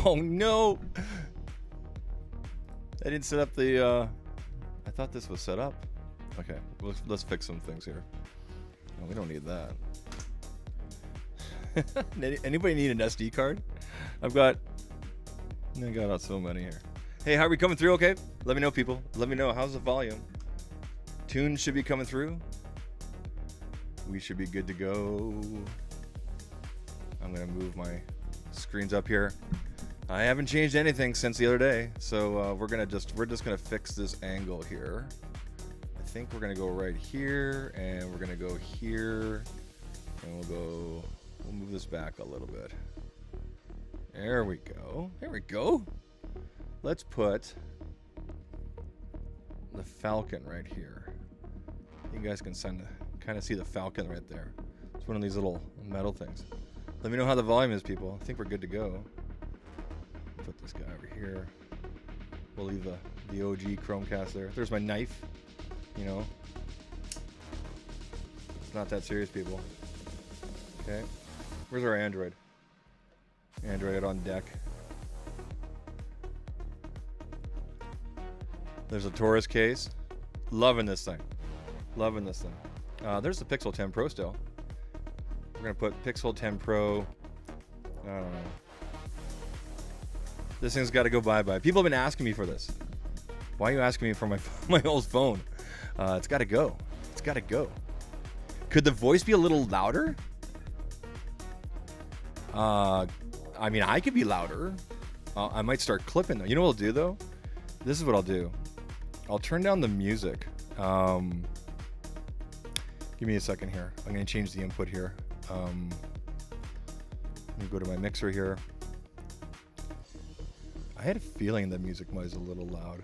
Oh no! I didn't set up the. I thought this was set up. Okay, let's fix some things here. No, we don't need that. Anybody need an SD card? I got so many here. Hey, how are we coming through? Okay, let me know, people. Let me know. How's the volume? Tunes should be coming through. We should be good to go. I'm gonna move my screens up here. I haven't changed anything since the other day, so we're just gonna fix this angle here. I think we're gonna go right here, and we're gonna go here, and we'll move this back a little bit. There we go. There we go. Let's put the falcon right here. You guys can kind of see the falcon right there. It's one of these little metal things. Let me know how the volume is, people. I think we're good to go. Put this guy over here. We'll leave the OG Chromecast there. There's my knife. You know, it's not that serious, people. Okay, where's our Android? Android on deck. There's a TORRAS case. Loving this thing. Loving this thing. There's the Pixel 10 Pro still. We're gonna put Pixel 10 Pro. I don't know. This thing's got to go bye-bye. People have been asking me for this. Why are you asking me for my old phone? It's got to go. It's got to go. Could the voice be a little louder? I mean, I could be louder. I might start clipping though. You know what I'll do though? This is what I'll do. I'll turn down the music. Give me a second here. I'm going to change the input here. Let me go to my mixer here. I had a feeling the music was a little loud.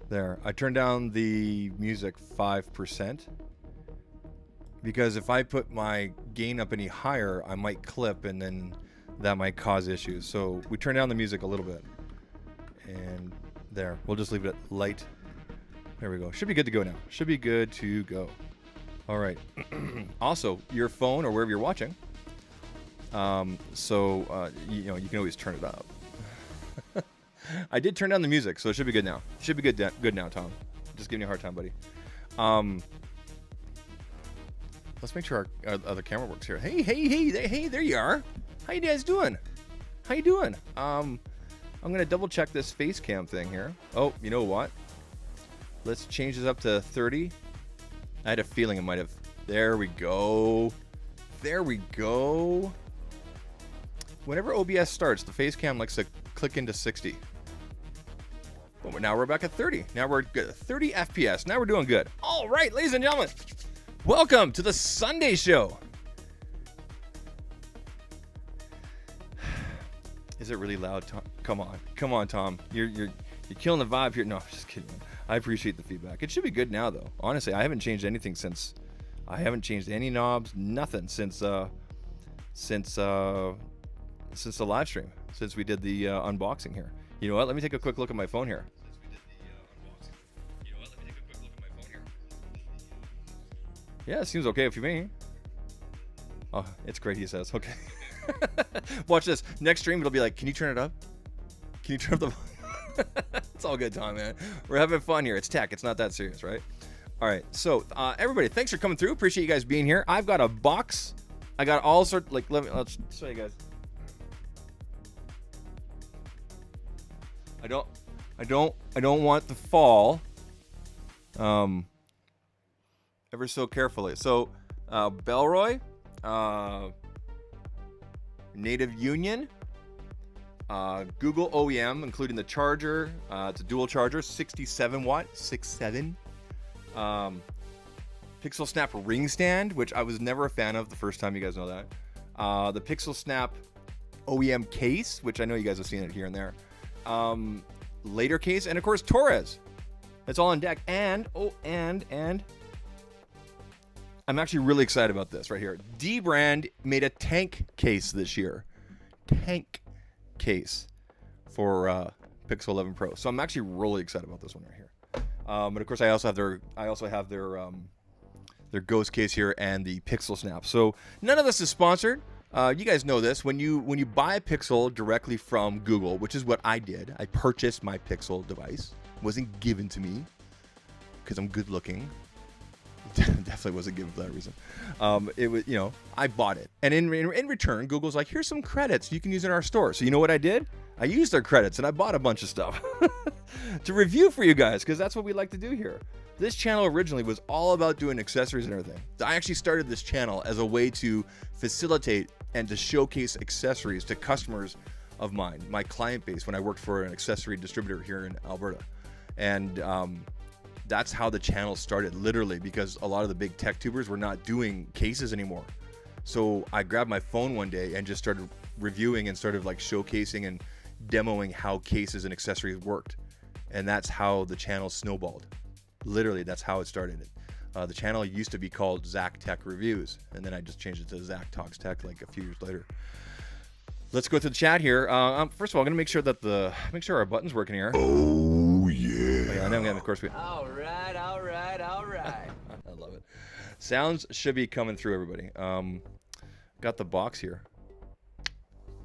There. I turned down the music 5%. Because if I put my gain up any higher, I might clip and then that might cause issues. So we turn down the music a little bit. And there. We'll just leave it light. There we go. Should be good to go now. Should be good to go. All right. Also, your phone or wherever you're watching. You know, you can always turn it up. I did turn down the music, so it should be good now. Should be good now, Tom. Just giving you a hard time, buddy. Let's make sure our other camera works here. Hey, there you are. How you guys doing? How you doing? I'm gonna double check this face cam thing here. Oh, you know what? Let's change this up to 30. I had a feeling it might have. There we go. There we go. Whenever OBS starts, the face cam likes to click into 60. Well, now we're back at 30. Now we're good. 30 FPS. Now we're doing good. All right, ladies and gentlemen, welcome to the Sunday show. Is it really loud, Tom? Come on, Tom. You're killing the vibe here. No, I'm just kidding. I appreciate the feedback. It should be good now, though. Honestly, I haven't changed anything since. I haven't changed any knobs, nothing since the live stream. Since we did the unboxing here. You know what? Let me take a quick look at my phone here. Yeah, it seems okay if you may. Oh, it's great, he says. Okay. Watch this. Next stream, it'll be like, can you turn it up? Can you turn up the... It's all good, Tom, man. We're having fun here. It's tech. It's not that serious, right? All right. So, everybody, thanks for coming through. Appreciate you guys being here. I've got a box. I got all sorts... Like, let's show you guys. I don't want to fall ever so carefully. So Bellroy, Native Union, Google OEM, including the charger. It's a dual charger, 67 watt, 6.7. Pixelsnap ring stand, which I was never a fan of the first time. You guys know that. The Pixelsnap OEM case, which I know you guys have seen it here and there. Latercase, and of course TORRAS. It's all on deck. And I'm actually really excited about this right here. dbrand made a tank case this year. Tank case for Pixel 11 Pro. So I'm actually really excited about this one right here. And of course I also have their Ghost case here and the Pixelsnap. So none of this is sponsored. You guys know this. When you buy a Pixel directly from Google, which is what I did, I purchased my Pixel device. It wasn't given to me because I'm good looking. Definitely wasn't given for that reason. It was, you know, I bought it, and in return, Google's like, here's some credits you can use in our store. So you know what I did? I used their credits and I bought a bunch of stuff to review for you guys, because that's what we like to do here. This channel originally was all about doing accessories and everything. I actually started this channel as a way to facilitate and to showcase accessories to customers of mine, my client base, when I worked for an accessory distributor here in Alberta. And that's how the channel started, literally, because a lot of the big tech tubers were not doing cases anymore. So I grabbed my phone one day and just started reviewing and started like showcasing and demoing how cases and accessories worked. And that's how the channel snowballed. Literally, that's how it started. The channel used to be called Zach Tech Reviews, and then I just changed it to Zach Talks Tech like a few years later. Let's go through the chat here. First of all, I'm gonna make sure that make sure our button's working here. Oh yeah. Oh, yeah, and then of course we. All right. I love it. Sounds should be coming through, everybody. Got the box here.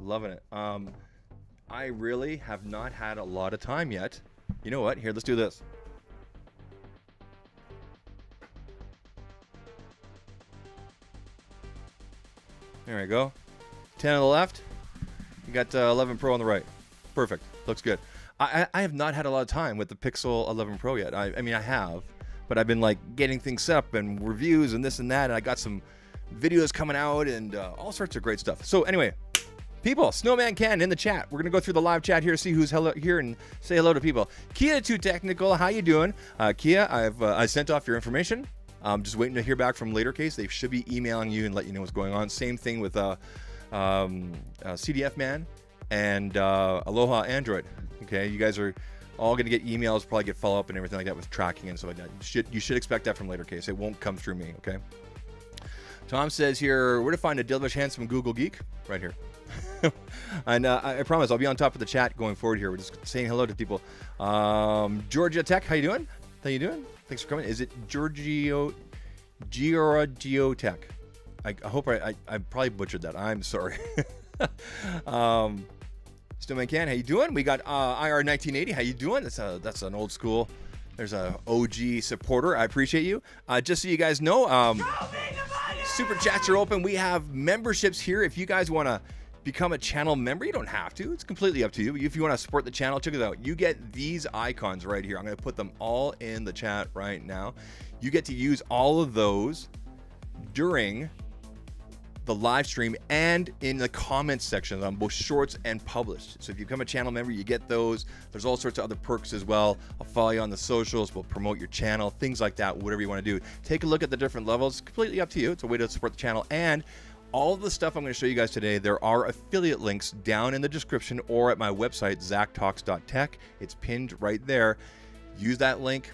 Loving it. I really have not had a lot of time yet. You know what? Here, let's do this. There we go. 10 on the left. You got 11 Pro on the right. Perfect. Looks good. I have not had a lot of time with the Pixel 11 Pro yet. I mean, I have, but I've been like getting things set up and reviews and this and that. And I got some videos coming out and all sorts of great stuff. So anyway, people, Snowman Can in the chat. We're going to go through the live chat here, see who's here and say hello to people. Kia Too Technical, how you doing? Kia, I sent off your information. I'm just waiting to hear back from Latercase. They should be emailing you and let you know what's going on. Same thing with CDF Man and Aloha Android. Okay, you guys are all going to get emails, probably get follow-up and everything like that with tracking and stuff like that. You should expect that from Latercase. It won't come through me, okay? Tom says here, where to find a Dilvish Handsome Google Geek? Right here. And I promise I'll be on top of the chat going forward here. We're just saying hello to people. Georgia Tech, how you doing? How you doing? Thanks for coming. Is it Giorgio Tech? I hope I probably butchered that. I'm sorry. Snowman Can, how you doing? We got IR 1980. How you doing? That's an old school. There's a OG supporter. I appreciate you. Just so you guys know, super chats are open. We have memberships here. If you guys want to become a channel member, you don't have to. It's completely up to you. If you want to support the channel, check it out. You get these icons right here. I'm going to put them all in the chat right now. You get to use all of those during the live stream and in the comments section on both shorts and published. So if you become a channel member, you get those. There's all sorts of other perks as well. I'll follow you on the socials. We'll promote your channel, things like that, whatever you want to do. Take a look at the different levels. It's completely up to you. It's a way to support the channel. And all of the stuff I'm going to show you guys today, there are affiliate links down in the description or at my website, zachtalks.tech. It's pinned right there. Use that link.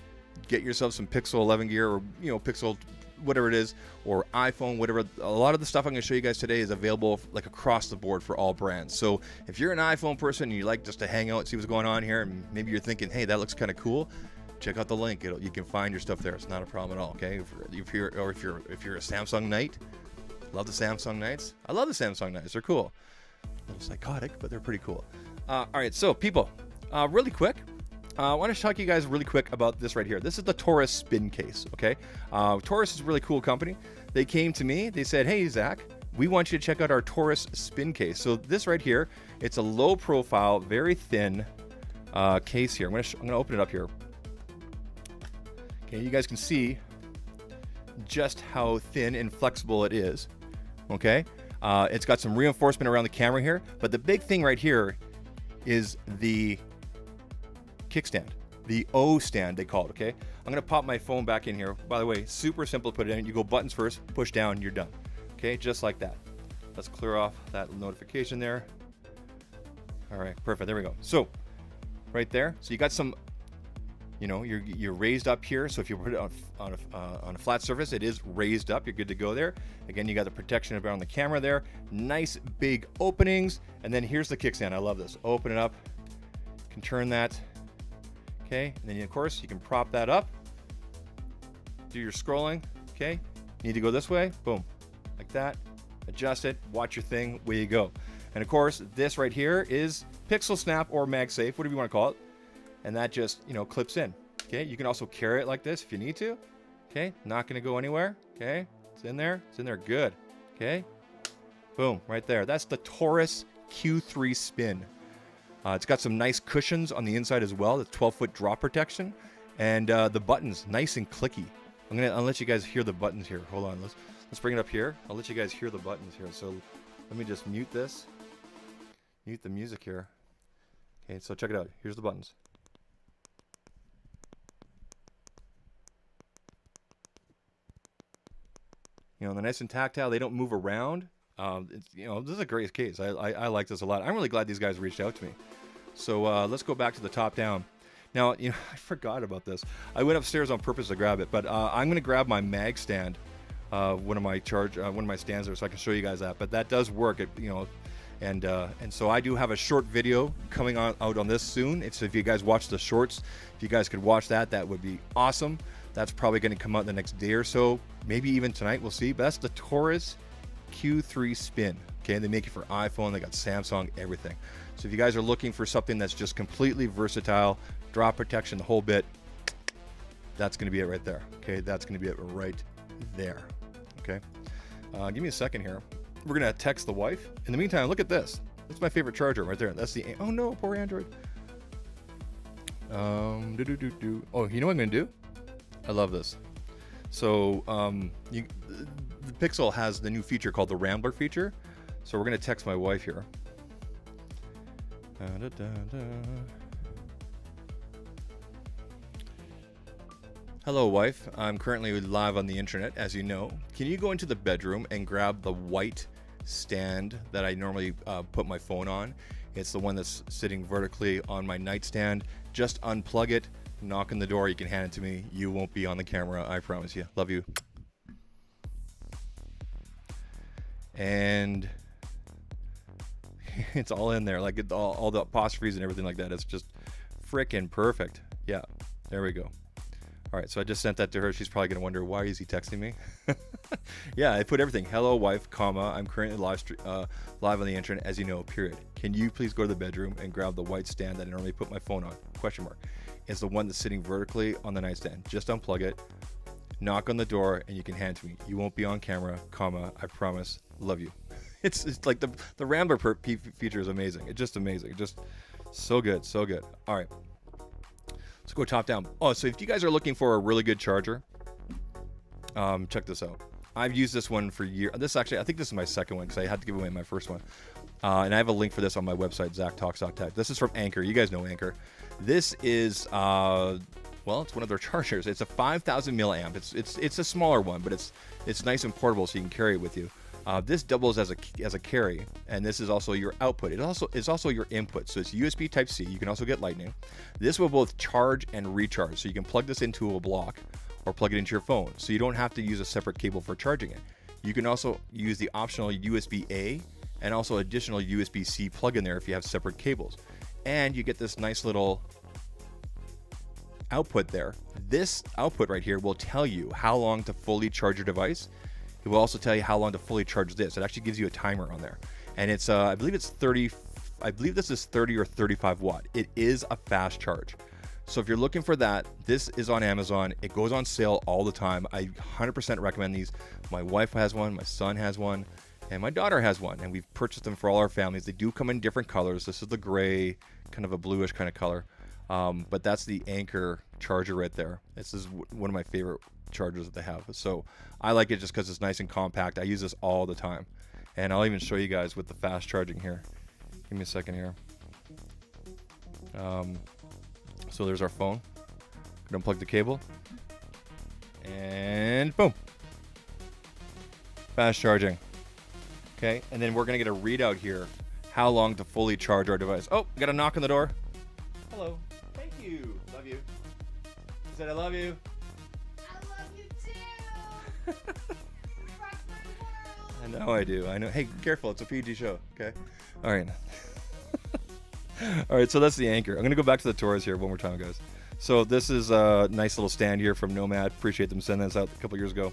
Get yourself some Pixel 11 gear, or Pixel whatever it is, or iPhone, whatever. A lot of the stuff I'm going to show you guys today is available like across the board for all brands. So if you're an iPhone person and you like just to hang out and see what's going on here, and maybe you're thinking, hey, that looks kind of cool, check out the link. You can find your stuff there. It's not a problem at all. Okay, if you're a Samsung Knight, love the Samsung Knights. I love the Samsung Knights. They're cool. A little psychotic, but they're pretty cool. All right, so people, really quick. I want to talk to you guys really quick about this right here. This is the TORRAS Spin case, okay? TORRAS is a really cool company. They came to me. They said, hey, Zach, we want you to check out our TORRAS Spin case. So this right here, it's a low profile, very thin case here. I'm gonna open it up here. Okay, you guys can see just how thin and flexible it is, okay? It's got some reinforcement around the camera here, but the big thing right here is the kickstand, the O stand they call it, okay? I'm gonna pop my phone back in here. By the way, super simple to put it in. You go buttons first, push down, you're done. Okay, just like that. Let's clear off that notification there. All right, perfect, there we go. So, right there, so you got some, you're raised up here, so if you put it on a flat surface, it is raised up, you're good to go there. Again, you got the protection around the camera there. Nice big openings, and then here's the kickstand. I love this. Open it up, you can turn that. Okay, and then of course you can prop that up, do your scrolling. Okay, need to go this way, boom, like that. adjust it, watch your thing, where you go. And of course, this right here is Pixelsnap or MagSafe, whatever you want to call it. And that just, you know, clips in. Okay, you can also carry it like this if you need to. Okay, not going to go anywhere. Okay, it's in there. It's in there good. Okay, boom, right there. That's the TORRAS Q3 Spin. It's got some nice cushions on the inside as well. The 12-foot drop protection. And the buttons, nice and clicky. I'll let you guys hear the buttons here. Hold on, let's bring it up here. I'll let you guys hear the buttons here. So let me just mute this. Mute the music here. Okay, so check it out. Here's the buttons. You know, they're nice and tactile. They don't move around. You know, this is a great case. I like this a lot. I'm really glad these guys reached out to me. So let's go back to the top down. Now, you know, I forgot about this. I went upstairs on purpose to grab it, but I'm going to grab my mag stand, one of my stands there, so I can show you guys that. But that does work, you know, and so I do have a short video coming out on this soon. So if you guys watch the shorts, if you guys could watch that, that would be awesome. That's probably going to come out the next day or so, maybe even tonight. We'll see. But that's the TORRAS Q3 Spin. Okay, they make it for iPhone. They got Samsung, everything. So if you guys are looking for something that's just completely versatile, drop protection, the whole bit, that's going to be it right there. Okay, that's going to be it right there. Okay, give me a second here. We're going to text the wife. In the meantime, look at this. That's my favorite charger right there. That's the, oh no, poor Android. Oh, you know what I'm going to do? I love this. So the Pixel has the new feature called the Rambler feature. So we're going to text my wife here. Hello, wife. I'm currently live on the internet, as you know. Can you go into the bedroom and grab the white stand that I normally put my phone on? It's the one that's sitting vertically on my nightstand. Just unplug it, knock on the door, you can hand it to me. You won't be on the camera, I promise you. Love you. And it's all in there, like all the apostrophes and everything like that. It's just freaking perfect. Yeah, there we go. All right, so I just sent that to her. She's probably gonna wonder, why is he texting me? Yeah, I put everything. Hello, wife, comma, I'm currently live on the internet, as you know, period. Can you please go to the bedroom and grab the white stand that I normally put my phone on? Question mark. It's the one that's sitting vertically on the nightstand. Just unplug it, knock on the door, and you can hand it to me. You won't be on camera, comma, I promise. Love you. It's like the Rambler feature is amazing. It's just amazing. It's just so good, so good. All right. Let's go top down. Oh, so if you guys are looking for a really good charger, check this out. I've used this one for years. This actually, I think this is my second one because I had to give away my first one. And I have a link for this on my website, ZachTalks.tech. This is from Anker. You guys know Anker. This is, well, it's one of their chargers. It's a 5,000 milliamp. It's a smaller one, but it's nice and portable, so you can carry it with you. This doubles as a carry, and this is also your output. It's also your input. So it's USB Type-C. You can also get Lightning. This will both charge and recharge. So you can plug this into a block or plug it into your phone. So you don't have to use a separate cable for charging it. You can also use the optional USB-A and also additional USB-C plug in there if you have separate cables. And you get this nice little output there. This output right here will tell you how long to fully charge your device. It will also tell you how long to fully charge this. It actually gives you a timer on there. And it's, I believe it's 30, I believe this is 30 or 35 watt. It is a fast charge. So if you're looking for that, this is on Amazon. It goes on sale all the time. I 100% recommend these. My wife has one, my son has one, and my daughter has one. And we've purchased them for all our families. They do come in different colors. This is the gray, kind of a bluish kind of color. But that's the Anker charger right there. This is one of my favorite chargers that they have. So I like it just because it's nice and compact. I use this all the time. And I'll even show you guys with the fast charging here. Give me a second here. So there's our phone. Gonna unplug the cable. And boom. Fast charging. Okay, and then we're gonna get a readout here. How long to fully charge our device. Oh, got a knock on the door. Hello. Thank you. Love you. I said I love you. I love you too. You rock my world. I know I do. I know. Hey, careful. It's a PG show. Okay. All right. All right. So that's the Anker. I'm gonna go back to the TORRAS here one more time, guys. So this is a nice little stand here from Nomad. Appreciate them sending this out a couple years ago.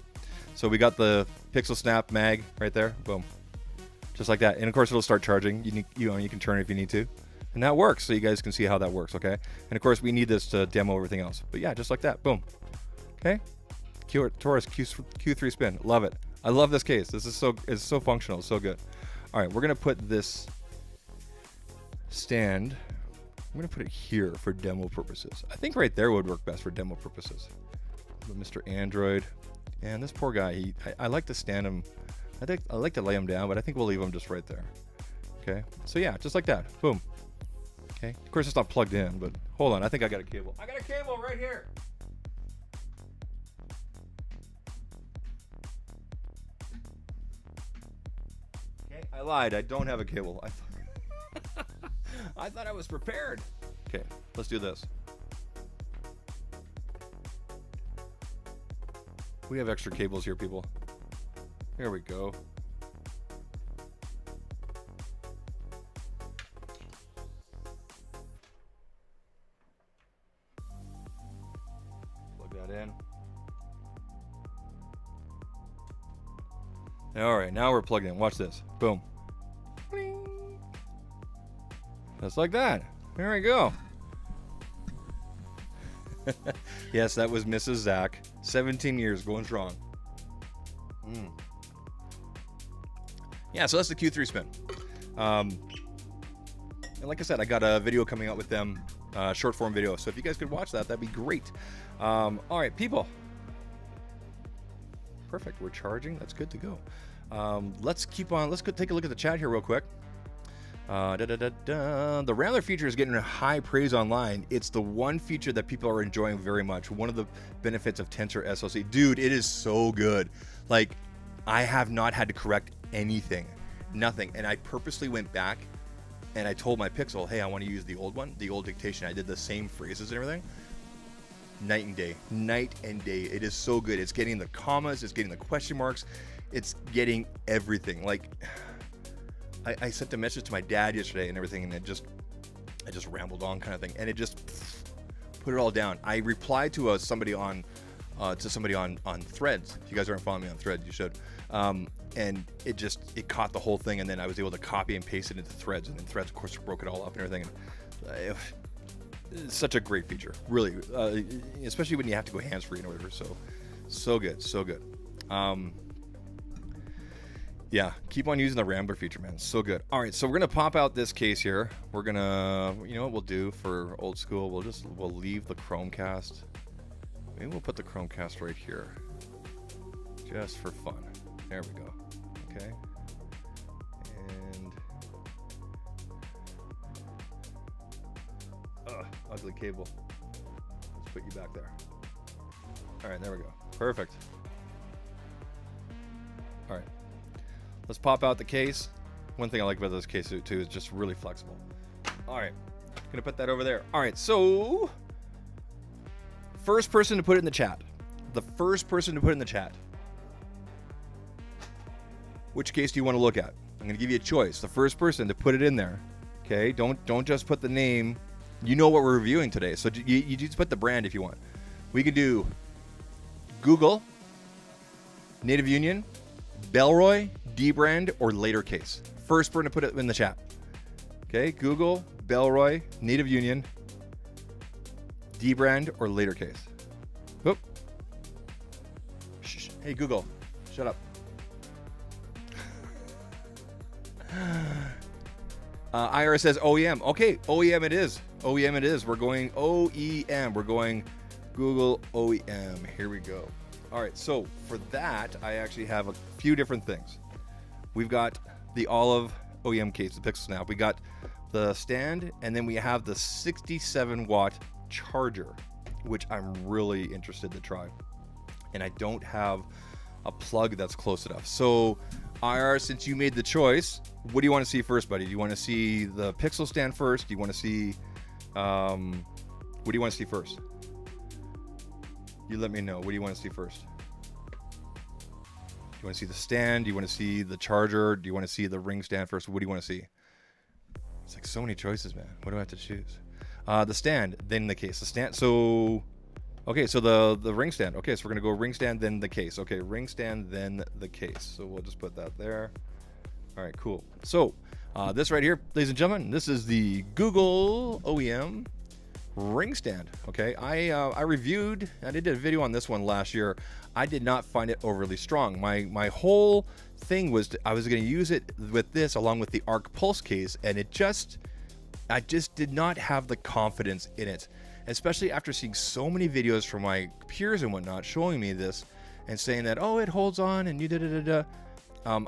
So we got the Pixelsnap mag right there. Boom. just like that. And of course, it'll start charging. You can turn it if you need to, and that works. So you guys can see how that works. Okay. And of course, we need this to demo everything else. But yeah, just like that. Boom. Okay. TORRAS Q3 Spin. Love it. I love this case. This is it's so functional. So good. All right, we're gonna put this stand. I'm gonna put it here for demo purposes. I think right there would work best for demo purposes. But Mr. Android, and this poor guy. I like to stand him. I like to lay him down, but I think we'll leave him just right there. Okay. So yeah, just like that. Boom. Okay. Of course, it's not plugged in, but hold on. I think I got a cable. I got a cable right here. Okay. I lied. I don't have a cable. I thought I was prepared. Okay. Let's do this. We have extra cables here, people. Here we go. Plug that in. All right, now we're plugged in. Watch this. Boom. Just like that. There we go. Yes, that was Mrs. Zach. 17 years going strong. Yeah, so that's the Q3 Spin. And like I said, I got a video coming out with them, short form video. So if you guys could watch that, that'd be great. All right, people. Perfect. We're charging. That's good to go. Let's keep on. Let's go take a look at the chat here real quick. The Rambler feature is getting high praise online. It's the one feature that people are enjoying very much. One of the benefits of Tensor SoC. Dude, it is so good. Like, I have not had to correct anything. Nothing. And I purposely went back and I told my Pixel, hey, I want to use the old one, the old dictation. I did the same phrases and everything. Night and day. Night and day. It is so good. It's getting the commas. It's getting the question marks. It's getting everything. Like... I sent a message to my dad yesterday and everything, and I just rambled on kind of thing, and it just put it all down. I replied to somebody on Threads. If you guys aren't following me on Threads, you should. And it caught the whole thing, and then I was able to copy and paste it into Threads, and then Threads, of course, broke it all up and everything. And, it's such a great feature, really, especially when you have to go hands-free and whatever. So good, so good. Yeah, keep on using the Rambler feature, man. It's so good. All right, so we're gonna pop out this case here. We're gonna, you know what we'll do for old school? We'll leave the Chromecast. Maybe we'll put the Chromecast right here, just for fun. There we go. Okay. And ugly cable. Let's put you back there. All right, there we go. Perfect. All right. Let's pop out the case. One thing I like about this case too is just really flexible. All right, gonna put that over there. All right, so first person to put it in the chat. The first person to put it in the chat. Which case do you want to look at? I'm gonna give you a choice. The first person to put it in there. Okay, don't just put the name. You know what we're reviewing today, so you just put the brand if you want. We could do Google, Native Union, Bellroy, dbrand, or Latercase. First person to put it in the chat. Okay, Google, Bellroy, Native Union, dbrand, or Latercase. Oop. Shh. Hey Google, shut up. IRS says OEM. Okay, OEM it is. OEM it is. We're going OEM. We're going Google OEM. Here we go. All right, so for that, I actually have a few different things. We've got the olive OEM case, the Pixelsnap. We got the stand, and then we have the 67-watt charger, which I'm really interested to try. And I don't have a plug that's close enough. So, IR, since you made the choice, what do you want to see first, buddy? Do you want to see the Pixel stand first? Do you want to see, what do you want to see first? You let me know. What do you want to see first? Do you want to see the stand? Do you want to see the charger? Do you want to see the ring stand first? What do you want to see? It's like so many choices, man. What do I have to choose? The stand, then the case. The stand. So, okay. So the ring stand. Okay. So we're gonna go ring stand, then the case. Okay. Ring stand, then the case. So we'll just put that there. All right, cool. So this right here, ladies and gentlemen, this is the Google OEM ring stand. Okay, I reviewed, I did a video on this one last year. I did not find it overly strong. My whole thing was I was going to use it with this along with the Arc Pulse case, and I just did not have the confidence in it, especially after seeing so many videos from my peers and whatnot showing me this and saying that, oh, it holds on and you da.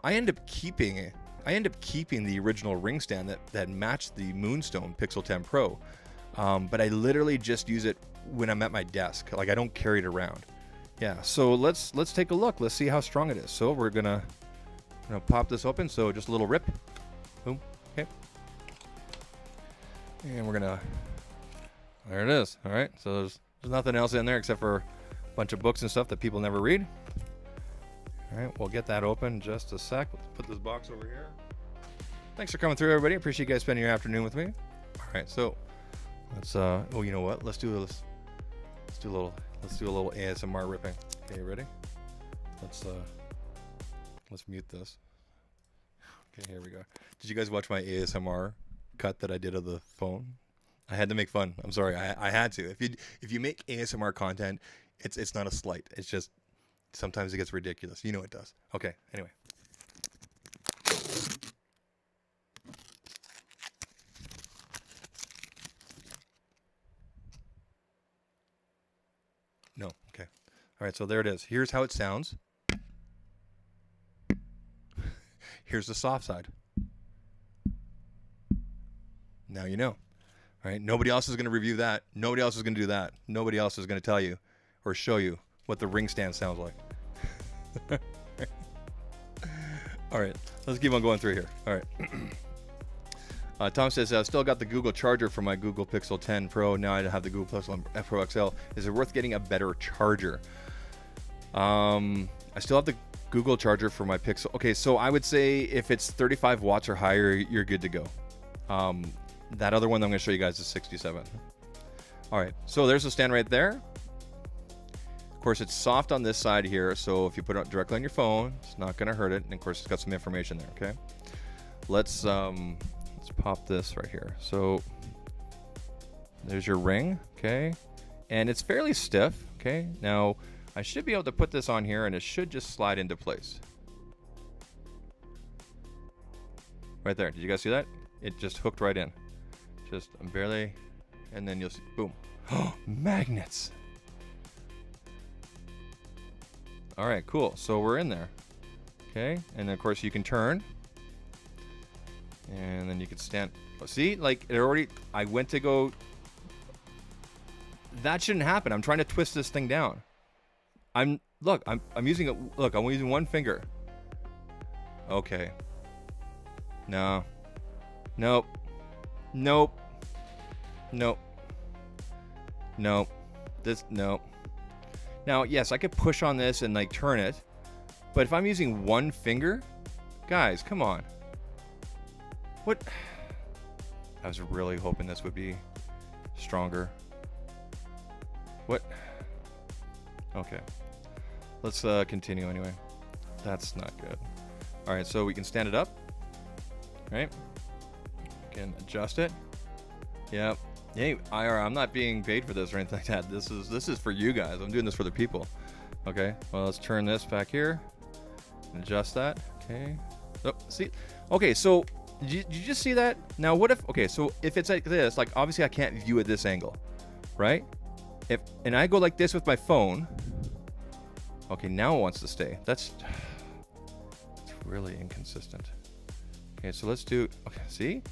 I end up keeping the original ring stand that matched the Moonstone Pixel 10 Pro, but I literally just use it when I'm at my desk. Like, I don't carry it around. Yeah, so let's take a look. Let's see how strong it is. So we're gonna pop this open. So just a little rip, boom, okay, and we're gonna. There it is. All right. So there's nothing else in there except for a bunch of books and stuff that people never read. All right, we'll get that open in just a sec. Let's put this box over here. Thanks for coming through, everybody. Appreciate you guys spending your afternoon with me. All right, so let's oh, you know what? Let's do a little ASMR ripping. Okay, you ready? Let's mute this. Okay, here we go. Did you guys watch my ASMR cut that I did of the phone? I had to make fun. I'm sorry, I had to. If you make ASMR content, it's not a slight. It's just sometimes it gets ridiculous. You know it does. Okay, anyway. No, okay. All right, so there it is. Here's how it sounds. Here's the soft side. Now you know. All right, nobody else is going to review that. Nobody else is going to do that. Nobody else is going to tell you or show you what the ring stand sounds like. All right, let's keep on going through here. All right. Tom says, I've still got the Google charger for my Google Pixel 10 Pro. Now I have the Google Pixel Pro XL. Is it worth getting a better charger? I still have the Google charger for my Pixel. Okay, so I would say if it's 35 watts or higher, you're good to go. That other one that I'm going to show you guys is 67. All right, so there's the stand right there. Of course, it's soft on this side here, so if you put it directly on your phone, it's not going to hurt it. And of course, it's got some information there. Okay, let's pop this right here. So there's your ring. Okay, and it's fairly stiff. Okay, now I should be able to put this on here, and it should just slide into place. Right there. Did you guys see that? It just hooked right in. Just barely, and then you'll see, boom. Oh, magnets. All right, cool. So we're in there. Okay, and then of course you can turn, and then you can stand. See, like it already. I went to go. That shouldn't happen. I'm trying to twist this thing down. I'm using it. Look, I'm using one finger. Okay. No. Nope. Nope. Nope. Nope. This, nope. Now, yes, I could push on this and like turn it, but if I'm using one finger, guys, come on. What? I was really hoping this would be stronger. What? Okay. Let's continue anyway. That's not good. All right, so we can stand it up. Right? Can adjust it. Yep. Hey, IR, I'm not being paid for this or anything like that. This is for you guys. I'm doing this for the people. Okay. Well, let's turn this back here and adjust that. Okay. Oh, see. Okay, so did you just see that? Now, what if? Okay, so if it's like this, like obviously I can't view at this angle, right? And I go like this with my phone. Okay, now it wants to stay. That's really inconsistent. Okay, so let's do. Okay, see.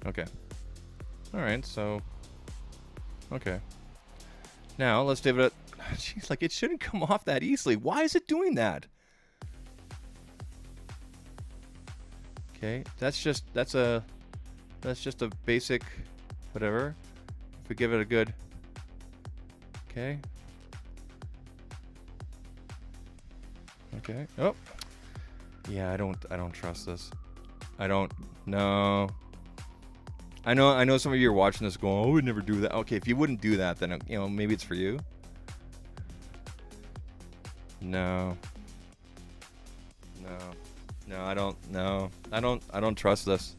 Okay. All right, so okay. Now let's give it a jeez, like it shouldn't come off that easily. Why is it doing that? Okay, that's just a basic whatever. If we give it a good okay. Okay. Oh. Yeah, I don't trust this. I don't know. I know some of you are watching this going, oh, I would never do that. Okay, if you wouldn't do that, then maybe it's for you. No. No. No, I don't. No, I don't trust this.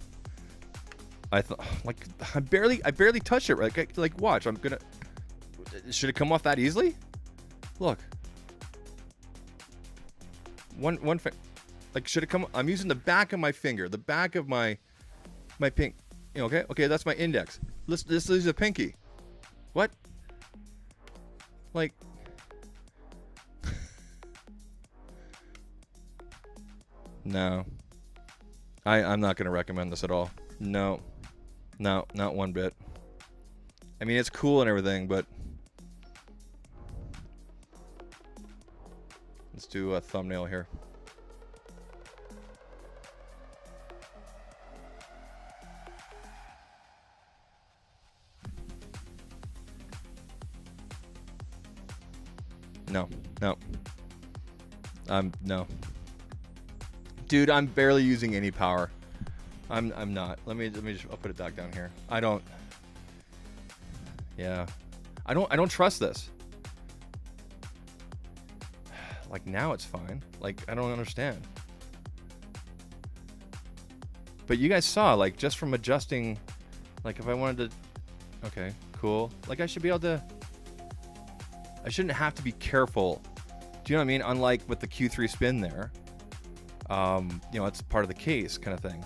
I thought, like, I barely touched it. Right? Like, watch. I'm gonna. Should it come off that easily? Look. One. Like, should it come? I'm using the back of my finger, the back of my pink. You know, okay, okay, that's my index. This is a pinky. What? Like. No. I'm not going to recommend this at all. No. No, not one bit. I mean, it's cool and everything, but... Let's do a thumbnail here. No. No. No. Dude, I'm barely using any power. I'm not. Let me just, I'll put it back down here. I don't. Yeah. I don't trust this. Like, now it's fine. Like, I don't understand. But you guys saw, like, just from adjusting, like, if I wanted to, okay, cool. Like, I should be able to, I shouldn't have to be careful. Do you know what I mean? Unlike with the Q3 Spin there. You know, it's part of the case kind of thing.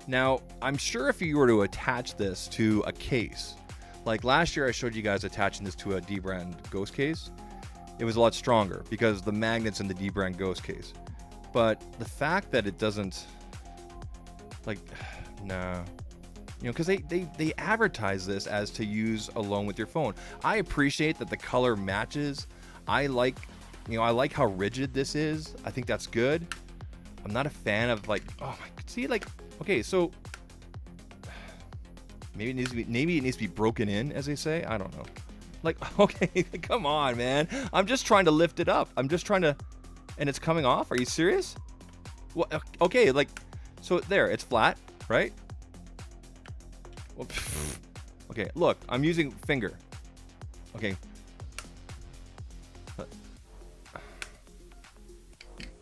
Now, I'm sure if you were to attach this to a case, like last year I showed you guys attaching this to a dbrand ghost case, it was a lot stronger because the magnets in the dbrand ghost case. But the fact that it doesn't, like, no. You know, because they advertise this as to use alone with your phone. I appreciate that the color matches. I like, you know, I like how rigid this is. I think that's good. I'm not a fan of, like, oh my, see, like, okay, so maybe it needs to be broken in, as they say. I don't know. Like, okay, come on, man. I'm just trying to lift it up. I'm just trying to, and it's coming off. Are you serious? Well, okay, like, so there, it's flat, right? Well, okay, look, I'm using finger. Okay.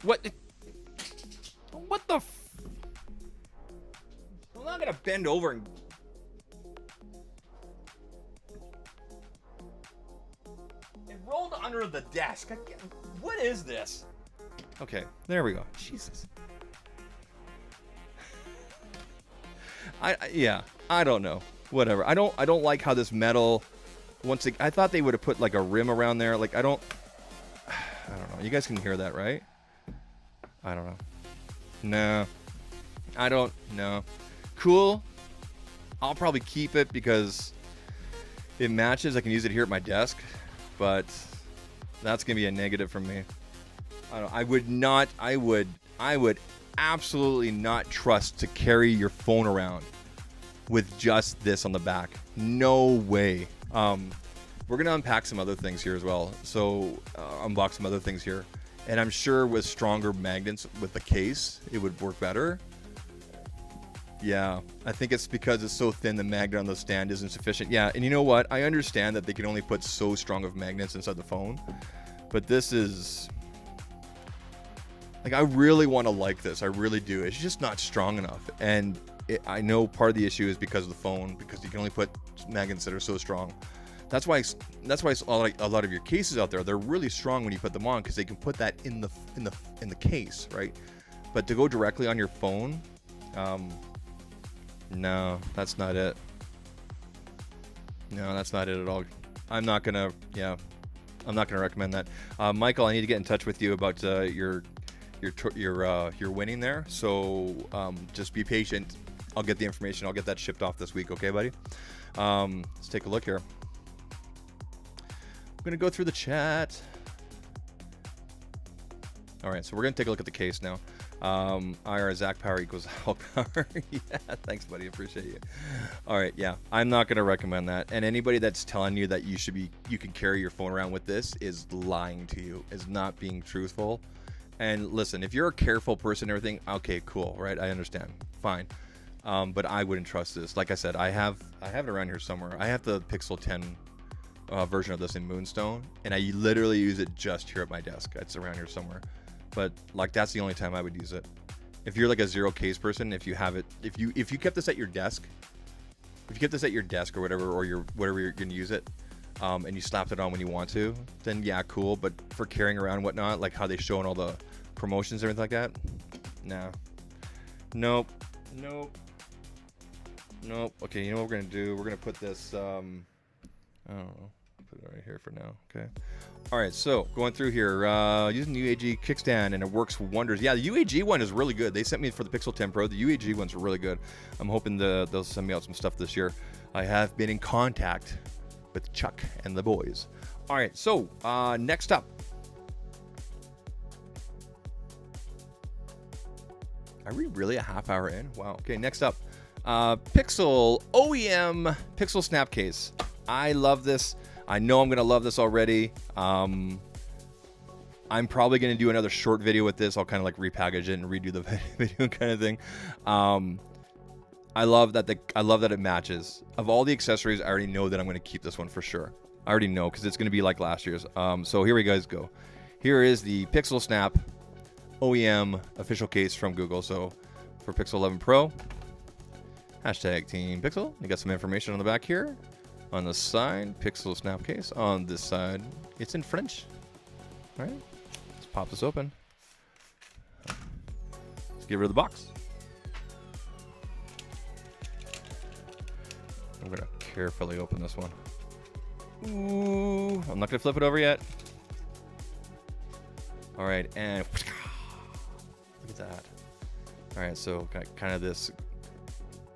What? What the? I'm not gonna bend over and. It rolled under the desk. What is this? Okay, there we go. Jesus. Yeah, I don't know. Whatever. I don't like how this metal. I thought they would have put like a rim around there. Like I don't know. You guys can hear that, right? I don't know. No. I don't know. Cool. I'll probably keep it because it matches. I can use it here at my desk, but that's gonna be a negative from me. I would absolutely not trust to carry your phone around with just this on the back. No way. We're gonna unpack some other things here as well. So unbox some other things here. And I'm sure with stronger magnets with the case, it would work better. Yeah, I think it's because it's so thin, the magnet on the stand isn't sufficient. Yeah, and you know what? I understand that they can only put so strong of magnets inside the phone. But this is... like, I really want to like this. I really do. It's just not strong enough. And I know part of the issue is because of the phone, because you can only put magnets that are so strong. That's why a lot of your cases out there, they're really strong when you put them on because they can put that in the case, right? But to go directly on your phone, no, that's not it. No, that's not it at all. I'm not gonna recommend that. Michael, I need to get in touch with you about your winning there. So just be patient. I'll get the information. I'll get that shipped off this week. Okay, buddy. Let's take a look here. I'm gonna go through the chat. All right, so we're gonna take a look at the case now. IR Zach power equals Hulk power. Yeah, thanks, buddy. Appreciate you. All right, yeah, I'm not gonna recommend that. And anybody that's telling you that you can carry your phone around with this is lying to you. Is not being truthful. And listen, if you're a careful person and everything, okay, cool, right? I understand, fine. But I wouldn't trust this. Like I said, I have it around here somewhere. I have the Pixel 10 version of this in Moonstone, and I literally use it just here at my desk. It's around here somewhere, but like that's the only time I would use it. If you're like a zero case person, if you have it, if you kept this at your desk, or whatever, or whatever you're gonna use it, and you slapped it on when you want to, then yeah, cool. But for carrying around and whatnot, like how they show in all the promotions and everything like that, nah, nope. Okay, you know what we're gonna do? We're gonna put this. I don't know. Put it right here for now. Okay. All right. So going through here, using the UAG kickstand, and it works wonders. Yeah, the UAG one is really good. They sent me for the Pixel 10 Pro. The UAG one's really good. I'm hoping they'll send me out some stuff this year. I have been in contact with Chuck and the boys. All right. So next up. Are we really a half hour in? Wow. Okay. Next up, Pixel OEM Pixelsnap case. I love this. I know I'm going to love this already. I'm probably going to do another short video with this. I'll kind of like repackage it and redo the video kind of thing. I love that it matches. Of all the accessories, I already know that I'm going to keep this one for sure. I already know because it's going to be like last year's. So here we guys go. Here is the Pixelsnap OEM official case from Google. So for Pixel 11 Pro, hashtag Team Pixel. You got some information on the back here. On the side, Pixelsnap case. On this side, it's in French. All right, let's pop this open. Let's get rid of the box. I'm gonna carefully open this one. Ooh, I'm not gonna flip it over yet. All right, and look at that. All right, so got kind of this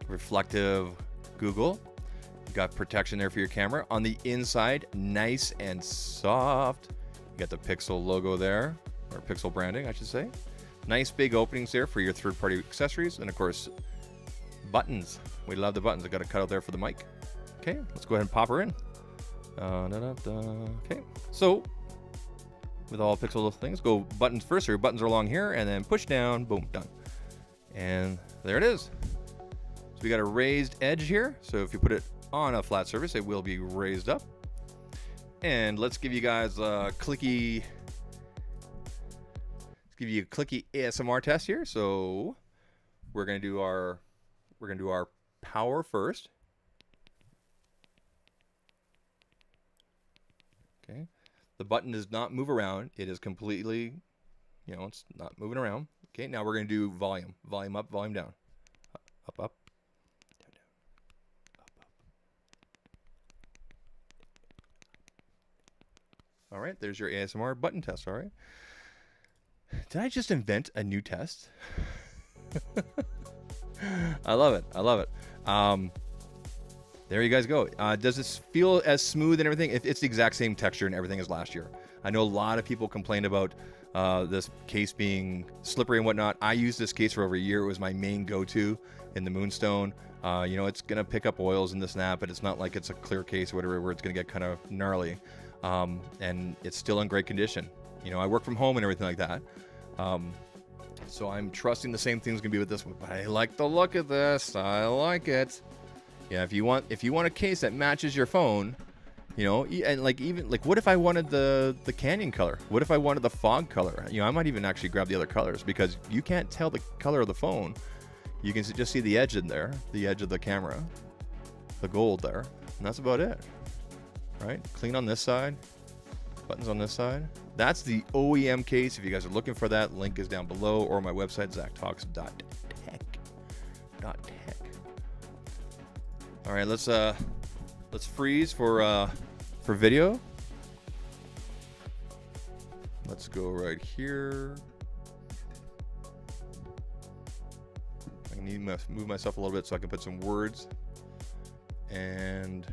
reflective Google. Got protection there for your camera. On the inside, nice and soft. You got the Pixel logo there, or Pixel branding, I should say. Nice big openings there for your third-party accessories, and of course, buttons. We love the buttons. I got a cutout there for the mic. Okay, let's go ahead and pop her in. Okay, so with all Pixel things, go buttons first. So your buttons are along here, and then push down. Boom, done. And there it is. So we got a raised edge here. So if you put it on a flat surface, it will be raised up. And let's give you guys a clicky ASMR test here. So we're gonna do our power first. Okay, the button does not move around. It is completely, it's not moving around. Okay, now we're gonna do volume up, volume down, up. All right, there's your ASMR button test. All right. Did I just invent a new test? I love it. There you guys go. Does this feel as smooth and everything? It's the exact same texture and everything as last year. I know a lot of people complained about this case being slippery and whatnot. I used this case for over a year. It was my main go-to in the Moonstone. It's going to pick up oils in the snap, but it's not like it's a clear case or whatever where it's going to get kind of gnarly. And it's still in great condition. I work from home and everything like that. So I'm trusting the same thing's gonna be with this one. But I like the look of this. I like it. Yeah, if you want a case that matches your phone, and even what if I wanted the canyon color? What if I wanted the fog color? I might even actually grab the other colors because you can't tell the color of the phone. You can just see the edge in there, the edge of the camera, the gold there, and that's about it. Right? Clean on this side, buttons on this side. That's the OEM case. If you guys are looking for that, link is down below, or my website, zachtalks.tech. All right, let's freeze for video. Let's go right here. I need to move myself a little bit so I can put some words. And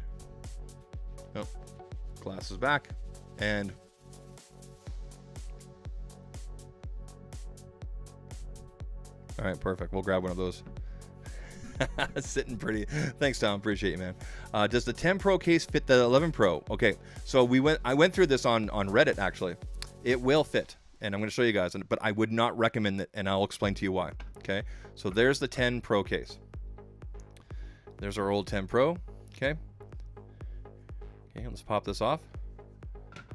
glass is back, and all right, perfect. We'll grab one of those. Sitting pretty. Thanks, Tom. Appreciate you, man. Does the 10 Pro case fit the 11 Pro? Okay, so I went through this on Reddit actually. It will fit, and I'm going to show you guys. But I would not recommend it, and I'll explain to you why. Okay, so there's the 10 Pro case. There's our old 10 Pro. Okay, Okay, let's pop this off.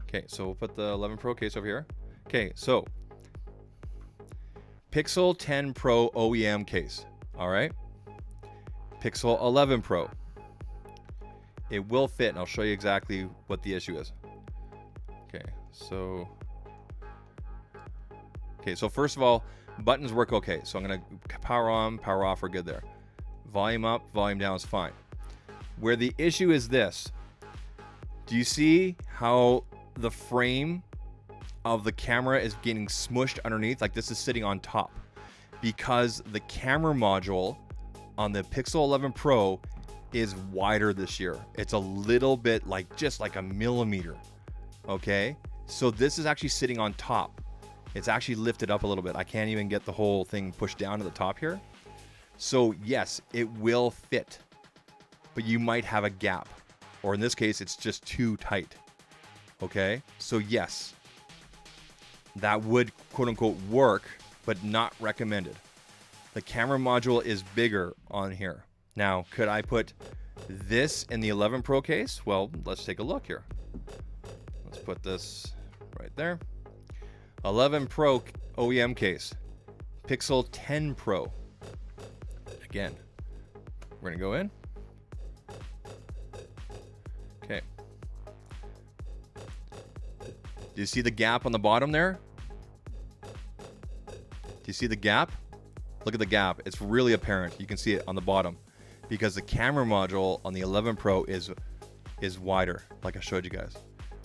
Okay, so we'll put the 11 Pro case over here. Okay, so Pixel 10 Pro OEM case. All right. Pixel 11 Pro. It will fit, and I'll show you exactly what the issue is. Okay, so first of all, buttons work okay. So I'm gonna power on, power off, we're good there. Volume up, volume down is fine. Where the issue is this, do you see how the frame of the camera is getting smushed underneath? Like this is sitting on top because the camera module on the Pixel 11 Pro is wider this year. It's a little bit like just like a millimeter. Okay, so this is actually sitting on top. It's actually lifted up a little bit. I can't even get the whole thing pushed down to the top here. So yes, it will fit, but you might have a gap, or in this case, it's just too tight. Okay, so yes, that would quote unquote work, but not recommended. The camera module is bigger on here. Now, could I put this in the 11 Pro case? Well, let's take a look here. Let's put this right there. 11 Pro OEM case. Pixel 10 Pro. Again, we're gonna go in. Okay. Do you see the gap on the bottom there? Do you see the gap? Look at the gap. It's really apparent. You can see it on the bottom because the camera module on the 11 Pro is wider, like I showed you guys.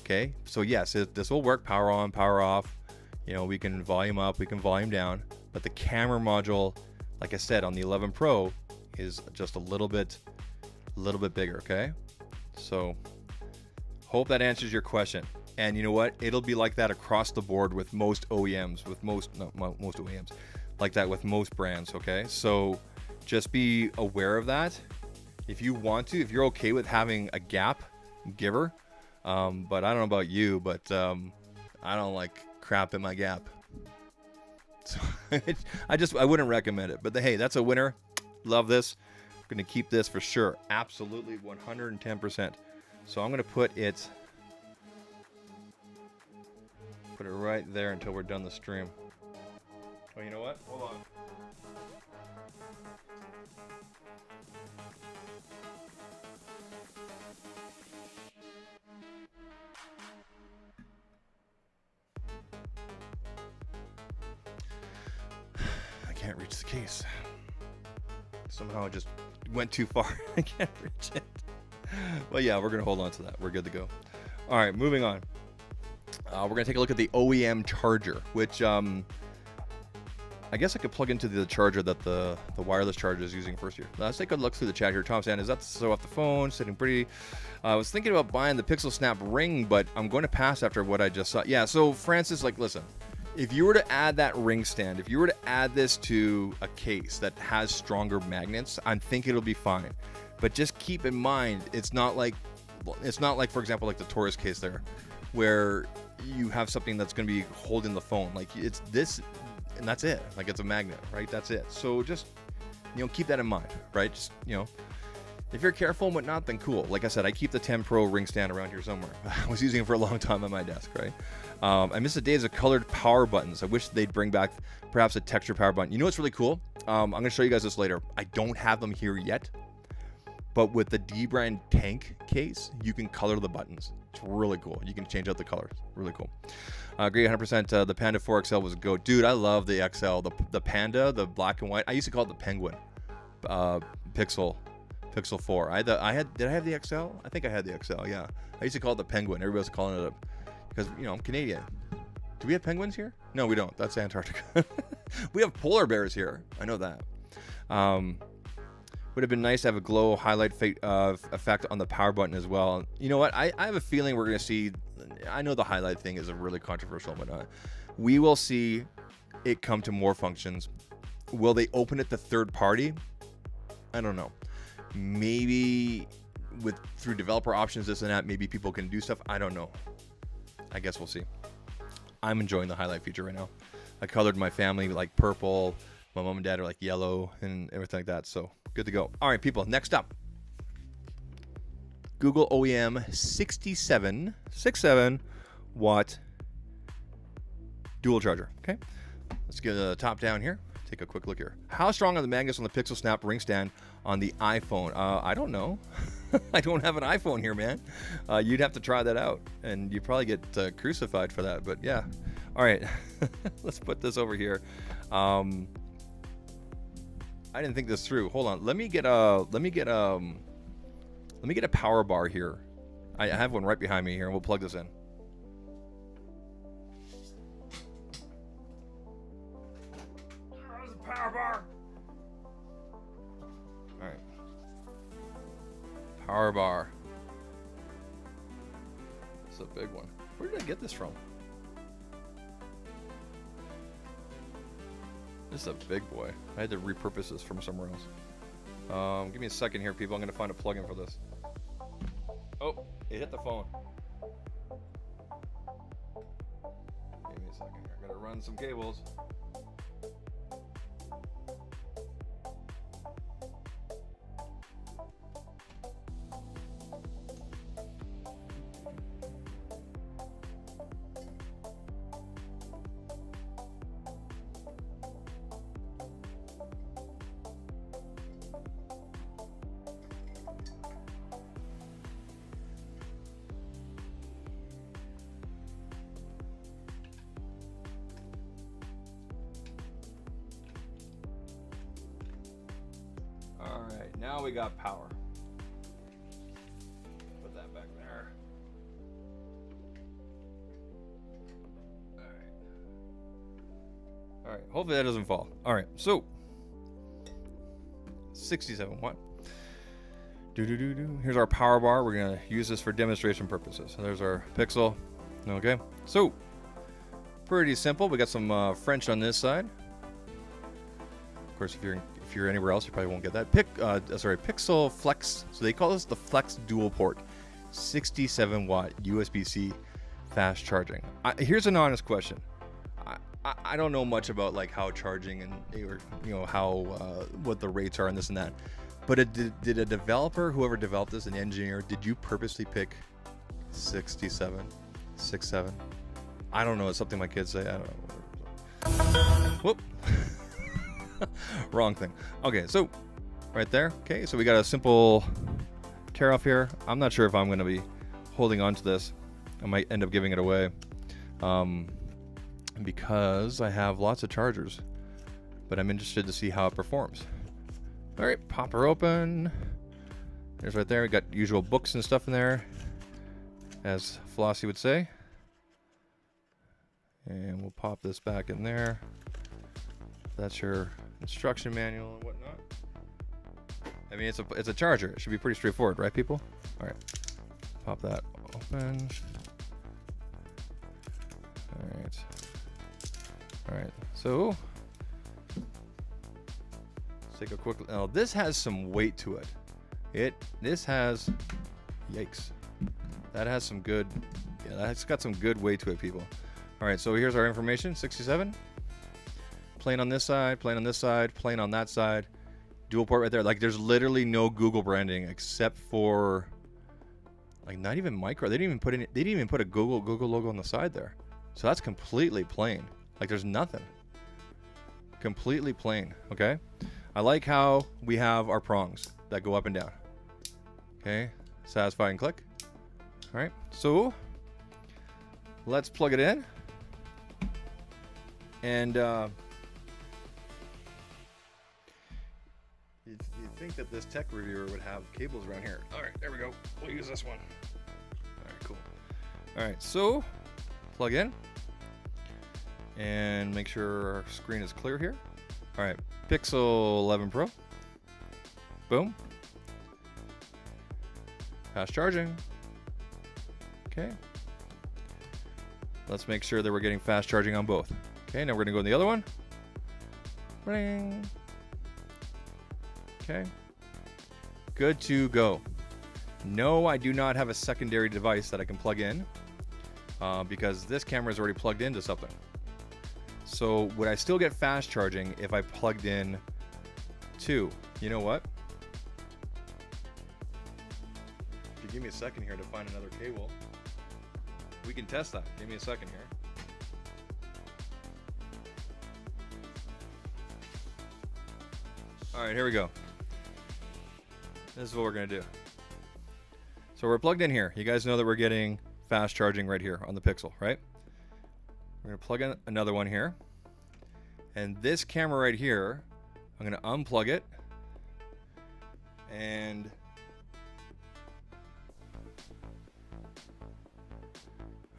Okay, so yes, this will work. Power on, power off. You know, we can volume up, we can volume down, but the camera module, like I said, on the 11 Pro is just a little bit bigger. Okay, so hope that answers your question. And you know what? It'll be like that across the board with most OEMs, most OEMs, like that with most brands. Okay, so just be aware of that. If you want to, if you're okay with having a gap, give her. But I don't know about you, but I don't like crap in my gap. So I wouldn't recommend it. But hey, that's a winner. Love this. I'm gonna keep this for sure. Absolutely 110%. So I'm gonna put it right there until we're done the stream. Oh, you know what? Hold on. I can't reach the case. Somehow I just went too far. I can't reach it. Well, yeah, we're gonna hold on to that. We're good to go. All right, moving on. We're gonna take a look at the OEM charger, which I guess I could plug into the charger that the wireless charger is using first here. Let's take a look through the chat here. Tom saying, is that so off the phone? Sitting pretty. I was thinking about buying the Pixelsnap ring, but I'm going to pass after what I just saw. Yeah, so Francis, like, listen, if you were to add that ring stand, if you were to add this to a case that has stronger magnets, I think it'll be fine. But just keep in mind, it's not like, for example, like the TORRAS case there, where you have something that's going to be holding the phone. Like it's this, and that's it. Like it's a magnet, right? That's it. So just, keep that in mind, right? Just, if you're careful and whatnot, then cool. Like I said, I keep the 10 Pro ring stand around here somewhere. I was using it for a long time on my desk, right? I miss the days of colored power buttons. I wish they'd bring back perhaps a texture power button. You know what's really cool? I'm going to show you guys this later. I don't have them here yet, but with the dbrand tank case, you can color the buttons. It's really cool. You can change out the colors. Really cool. Agree 100%. The Panda 4 XL was a go. Dude, I love the XL. The Panda, the black and white. I used to call it the Penguin. Pixel 4. Did I have the XL? I think I had the XL, yeah. I used to call it the Penguin. Everybody was calling it a, because, I'm Canadian. Do we have penguins here? No, we don't. That's Antarctica. We have polar bears here. I know that. Would have been nice to have a glow highlight effect on the power button as well. You know what? I have a feeling we're going to see, I know the highlight thing is a really controversial and whatnot. We will see it come to more functions. Will they open it to third party? I don't know. Maybe through developer options, this and that, maybe people can do stuff. I don't know. I guess we'll see. I'm enjoying the highlight feature right now. I colored my family like purple. My mom and dad are like yellow and everything like that. So good to go. All right, people, next up. Google OEM 67 watt dual charger. Okay, let's get the top down here. Take a quick look here. How strong are the magnets on the Pixelsnap ring stand on the iPhone? I don't know. I don't have an iPhone here, man. You'd have to try that out, and you'd probably get crucified for that. But yeah, all right. Let's put this over here. I didn't think this through. Hold on. Let me get a power bar here. I have one right behind me here, and we'll plug this in. There's a power bar. All right. Power bar. It's a big one. Where did I get this from? This is a big boy. I had to repurpose this from somewhere else. Give me a second here, people. I'm going to find a plug-in for this. Oh, it hit the phone. Give me a second here. I got to run some cables. Alright, now we got power. Put that back there. Alright, hopefully that doesn't fall. Alright, so 67 watt. Here's our power bar. We're going to use this for demonstration purposes. So there's our Pixel. Okay, so pretty simple. We got some French on this side. Of course, if you're anywhere else, you probably won't get that. Pixel Flex. So they call this the Flex Dual Port, 67 watt USB-C fast charging. Here's an honest question. I don't know much about like how charging and how what the rates are and this and that. But did a developer, whoever developed this, an engineer, did you purposely pick 67? I don't know. It's something my kids say. I don't know. Whoop. Wrong thing. Okay, so right there. Okay, so we got a simple tear off here. I'm not sure if I'm going to be holding on to this. I might end up giving it away because I have lots of chargers, but I'm interested to see how it performs. All right, pop her open. There's right there. We got usual books and stuff in there, as Flossie would say. And we'll pop this back in there. That's your instruction manual and whatnot. I mean, it's a charger. It should be pretty straightforward, right, people? All right, pop that open. All right. So let's take a quick. Now this has some weight to it. This has, yikes. That has some good. Yeah, that's got some good weight to it, people. All right. So here's our information. 67. Playing on this side, playing on this side, playing on that side. Dual port right there. Like there's literally no Google branding except for like not even micro. They didn't even put a Google logo on the side there. So that's completely plain. Like there's nothing. Completely plain. Okay. I like how we have our prongs that go up and down. Okay. Satisfy and click. All right. So let's plug it in. And you'd think that this tech reviewer would have cables around here. All right, there we go. We'll use this one. All right, cool. All right, so plug in and make sure our screen is clear here. All right, Pixel 11 Pro. Boom. Fast charging. Okay. Let's make sure that we're getting fast charging on both. Okay, now we're gonna go in the other one. Ring. Okay. Good to go. No, I do not have a secondary device that I can plug in because this camera is already plugged into something. So would I still get fast charging if I plugged in two? You know what? If you Give me a second here to find another cable. We can test that. Give me a second here. All right, here we go. This is what we're gonna do. So we're plugged in here. You guys know that we're getting fast charging right here on the Pixel, right? We're gonna plug in another one here. And this camera right here, I'm gonna unplug it. And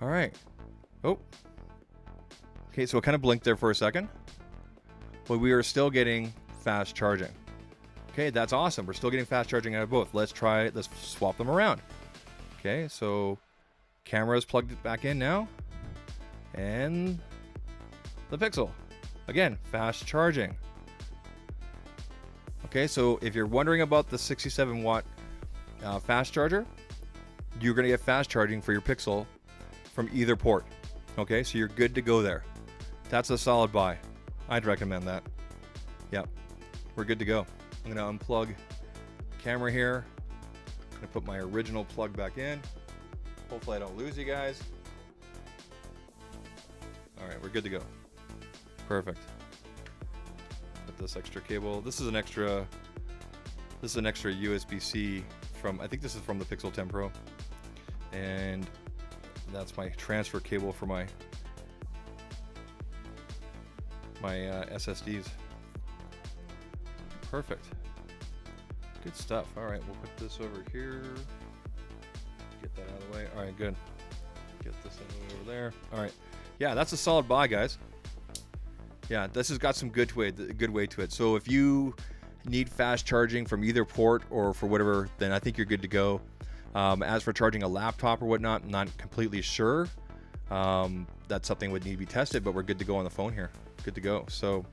all right. Oh. Okay, so it kind of blinked there for a second. But we are still getting fast charging. Okay, that's awesome. We're still getting fast charging out of both. Let's try it. Let's swap them around. Okay, so camera is plugged back in now. And the Pixel. Again, fast charging. Okay, so if you're wondering about the 67 watt fast charger, you're going to get fast charging for your Pixel from either port. Okay, so you're good to go there. That's a solid buy. I'd recommend that. Yep, we're good to go. I'm going to unplug the camera here. I'm going to put my original plug back in. Hopefully I don't lose you guys. All right, we're good to go. Perfect. Put this extra cable. This is an extra USB-C from, I think this is from the Pixel 10 Pro. And that's my transfer cable for my SSDs. Perfect. Good stuff. All right, we'll put this over here. Get that out of the way. All right, good. Get this over there. All right. Yeah, that's a solid buy, guys. Yeah, this has got some good weight to it. So if you need fast charging from either port or for whatever, then I think you're good to go. As for charging a laptop or whatnot, I'm not completely sure. That's something that would need to be tested, but we're good to go on the phone here. Good to go. So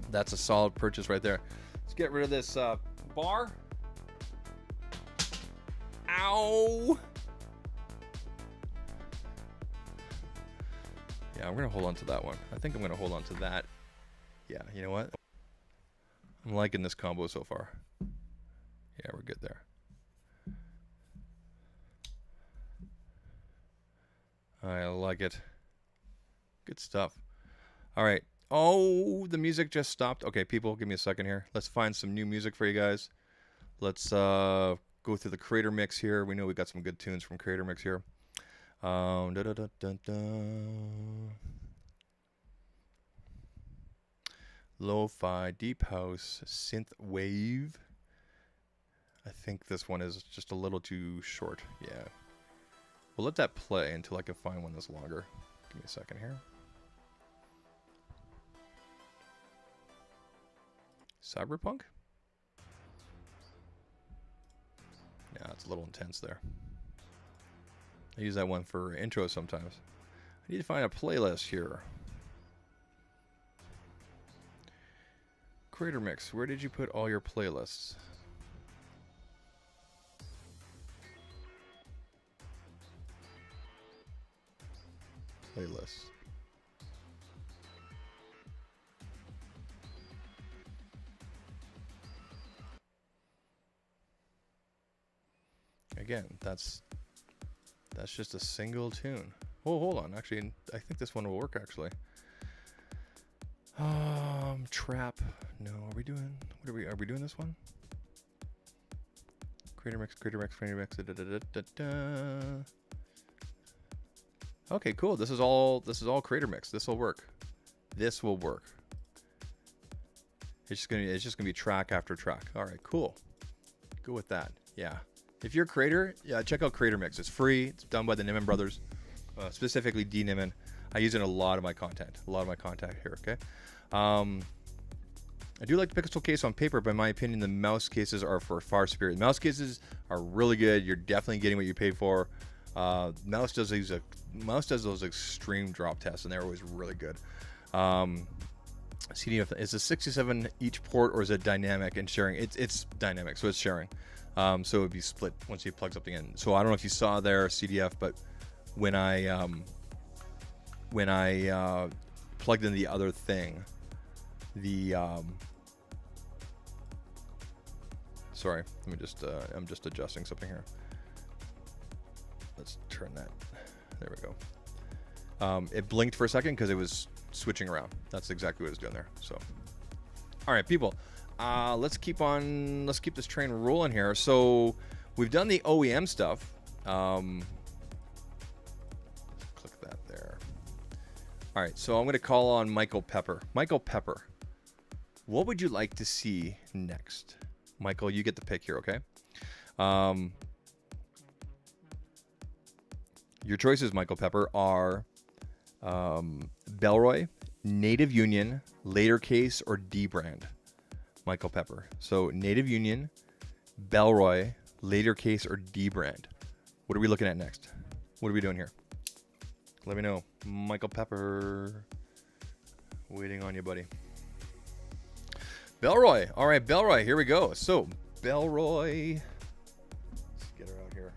that's a solid purchase right there. Let's get rid of this bar. Ow! Yeah, I'm going to hold on to that one. I think I'm going to hold on to that. Yeah, you know what? I'm liking this combo so far. Yeah, we're good there. I like it. Good stuff. All right. Oh, the music just stopped. Okay, people, give me a second here. Let's find some new music for you guys. Let's go through the Creator Mix here. We know we got some good tunes from Creator Mix here. Da, da, da, da, da. Lo-fi, deep house, synth wave. I think this one is just a little too short. Yeah. We'll let that play until I can find one that's longer. Give me a second here. Cyberpunk? Yeah, it's a little intense there. I use that one for intros sometimes. I need to find a playlist here. Creator Mix, where did you put all your playlists? Playlists. Again, that's just a single tune. Oh, hold on. Actually, I think this one will work actually. Trap. No, are we doing? Are we doing this one? Creator Mix. Da, da, da, da, da. Okay, cool. This is all Creator Mix. This will work. This will work. It's just gonna be track after track. All right, cool. Go with that. Yeah. If you're a creator, yeah, check out Creator Mix. It's free. It's done by the Nimmin brothers, specifically D Nimmin. I use it in a lot of my content. Here. Okay. I do like the Pixel case on paper, but in my opinion, the mouse cases are for far superior. The mouse cases are really good. You're definitely getting what you paid for. Mouse does those extreme drop tests, and they're always really good. CDF is a 67 each port, or is it dynamic and sharing? It's dynamic, so it's sharing. So it would be split once you plug something in. So I don't know if you saw there CDF, but when I plugged in the other thing, sorry, let me just I'm just adjusting something here. turn that. There we go. It blinked for a second because it was switching around. That's exactly what it was doing there. So, all right, people, let's keep this train rolling here. So we've done the OEM stuff. Click that there. All right, so I'm going to call on Michael Pepper. Michael Pepper, what would you like to see next? Michael, you get the pick here, okay? Your choices, Michael Pepper, are Bellroy, Native Union, Latercase, or dbrand. Michael Pepper. So Native Union, Bellroy, Latercase, or dbrand. What are we looking at next? What are we doing here? Let me know. Michael Pepper. Waiting on you, buddy. Bellroy. All right, Bellroy. Here we go. So Bellroy. Let's get her out here.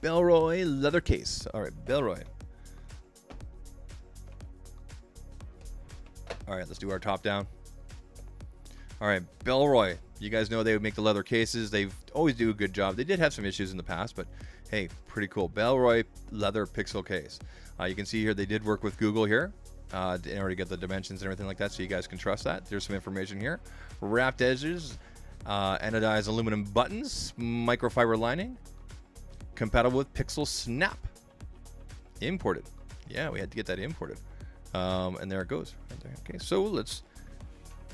Bellroy leather case. All right, Bellroy. All right, let's do our top down. All right, Bellroy. You guys know they would make the leather cases. They always do a good job. They did have some issues in the past, but hey, pretty cool. Bellroy leather pixel case. You can see here they did work with Google here in order to get the dimensions and everything like that, so you guys can trust that. There's some information here. Wrapped edges, anodized aluminum buttons, microfiber lining. Compatible with Pixelsnap. Imported. Yeah, we had to get that imported. And there it goes. Right there. Okay, so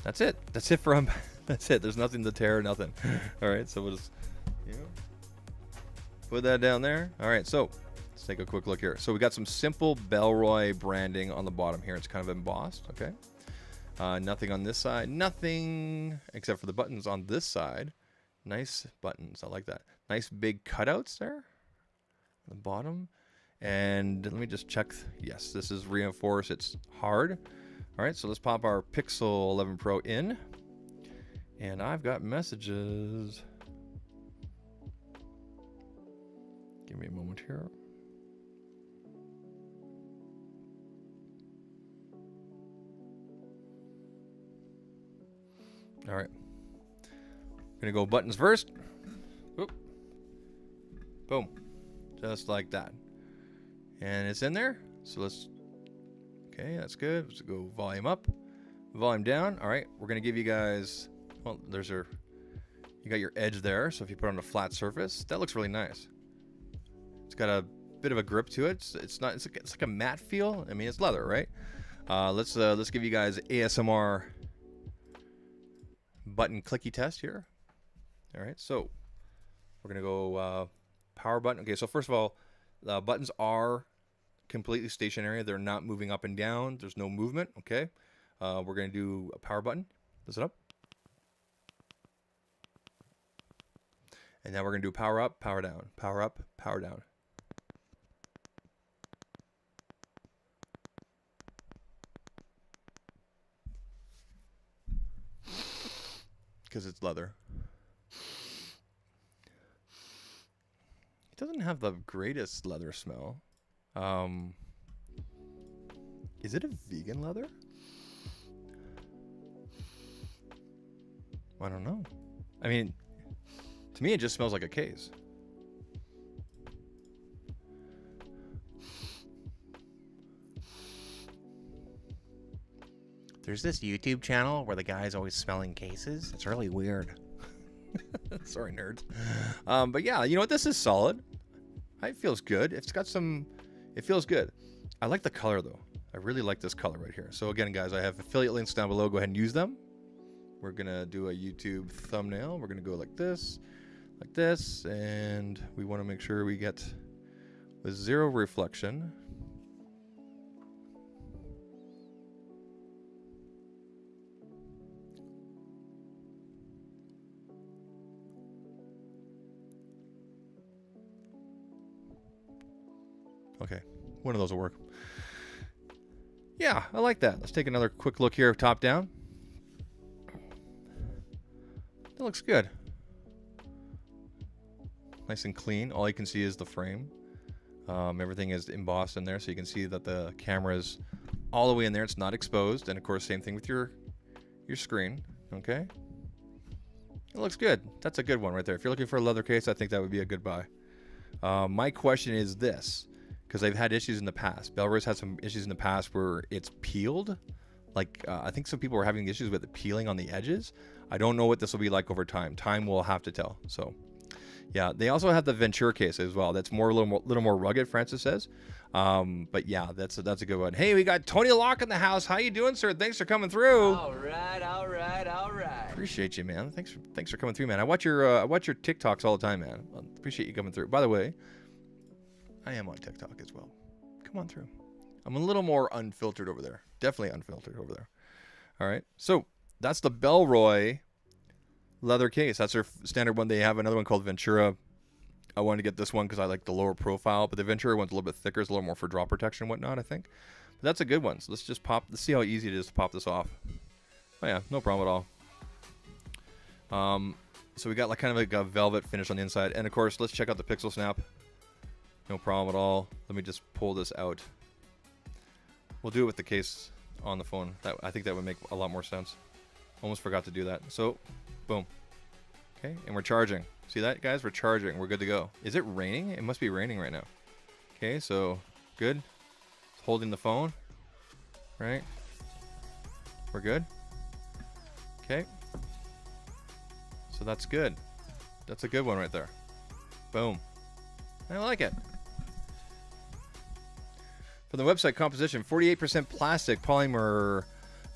that's it. That's it for that's it. There's nothing to tear, nothing. All right, so we'll just put that down there. All right, so let's take a quick look here. So we got some simple Bellroy branding on the bottom here. It's kind of embossed. Okay. Nothing on this side. Nothing except for the buttons on this side. Nice buttons. I like that. Nice big cutouts there. The bottom. And let me just check. Yes, this is reinforced. It's hard. All right, so let's pop our Pixel 11 Pro in. And I've got messages. Give me a moment here. All right. Gonna go buttons first. Oop. Boom. Just like that. And it's in there. So let's, okay, that's good. Let's go volume up, volume down. All right, we're gonna give you guys, well, there's your, you got your edge there. So if you put it on a flat surface, that looks really nice. It's got a bit of a grip to it. It's not, it's like a matte feel. I mean, it's leather, right? Let's give you guys ASMR button clicky test here. All right, so we're gonna go power button. Okay, so first of all, the buttons are completely stationary. They're not moving up and down. There's no movement. Okay, we're gonna do a power button. Listen up, and now we're gonna do power up, power down, power up, power down. Because it's leather. It doesn't have the greatest leather smell. Is it a vegan leather? I don't know. I mean, to me, it just smells like a case. There's this YouTube channel where the guy's always smelling cases. It's really weird. Sorry, nerds. But yeah, you know what? This is solid. It feels good. It's got some, it feels good. I like the color though. I really like this color right here. So again, guys, I have affiliate links down below. Go ahead and use them. We're gonna do a YouTube thumbnail. We're gonna go like this, and we want to make sure we get with zero reflection. Okay, one of those will work. Yeah, I like that. Let's take another quick look here, top down. That looks good. Nice and clean. All you can see is the frame. Everything is embossed in there, so you can see that the camera is all the way in there. It's not exposed. And of course, same thing with your screen. Okay. It looks good. That's a good one right there. If you're looking for a leather case, I think that would be a good buy. My question is this, because I've had issues in the past. Bellroy's had some issues in the past where it's peeled. Like, I think some people are having issues with it peeling on the edges. I don't know what this will be like over time. Time will have to tell. So, yeah. They also have the Ventura case as well. That's a little more rugged, Francis says. But yeah, that's a good one. Hey, we got Tony Locke in the house. How you doing, sir? Thanks for coming through. All right. Appreciate you, man. Thanks for coming through, man. I watch your TikToks all the time, man. Appreciate you coming through. By the way, I am on TikTok as well. Come on through. I'm a little more unfiltered over there. Definitely unfiltered over there. All right. So that's the Bellroy leather case. That's their standard one. They have another one called Ventura. I wanted to get this one because I like the lower profile, but the Ventura one's a little bit thicker. It's a little more for drop protection and whatnot, I think. But that's a good one. So let's just let's see how easy it is to pop this off. Oh yeah, no problem at all. So we got like kind of like a velvet finish on the inside. And of course, let's check out the Pixelsnap. No problem at all. Let me just pull this out. We'll do it with the case on the phone. I think that would make a lot more sense. Almost forgot to do that. So, boom. Okay, and we're charging. See that, guys? We're charging. We're good to go. Is it raining? It must be raining right now. Okay, so good. It's holding the phone. Right? We're good. Okay. So that's good. That's a good one right there. Boom. I like it. For the website composition, 48% plastic, polymer,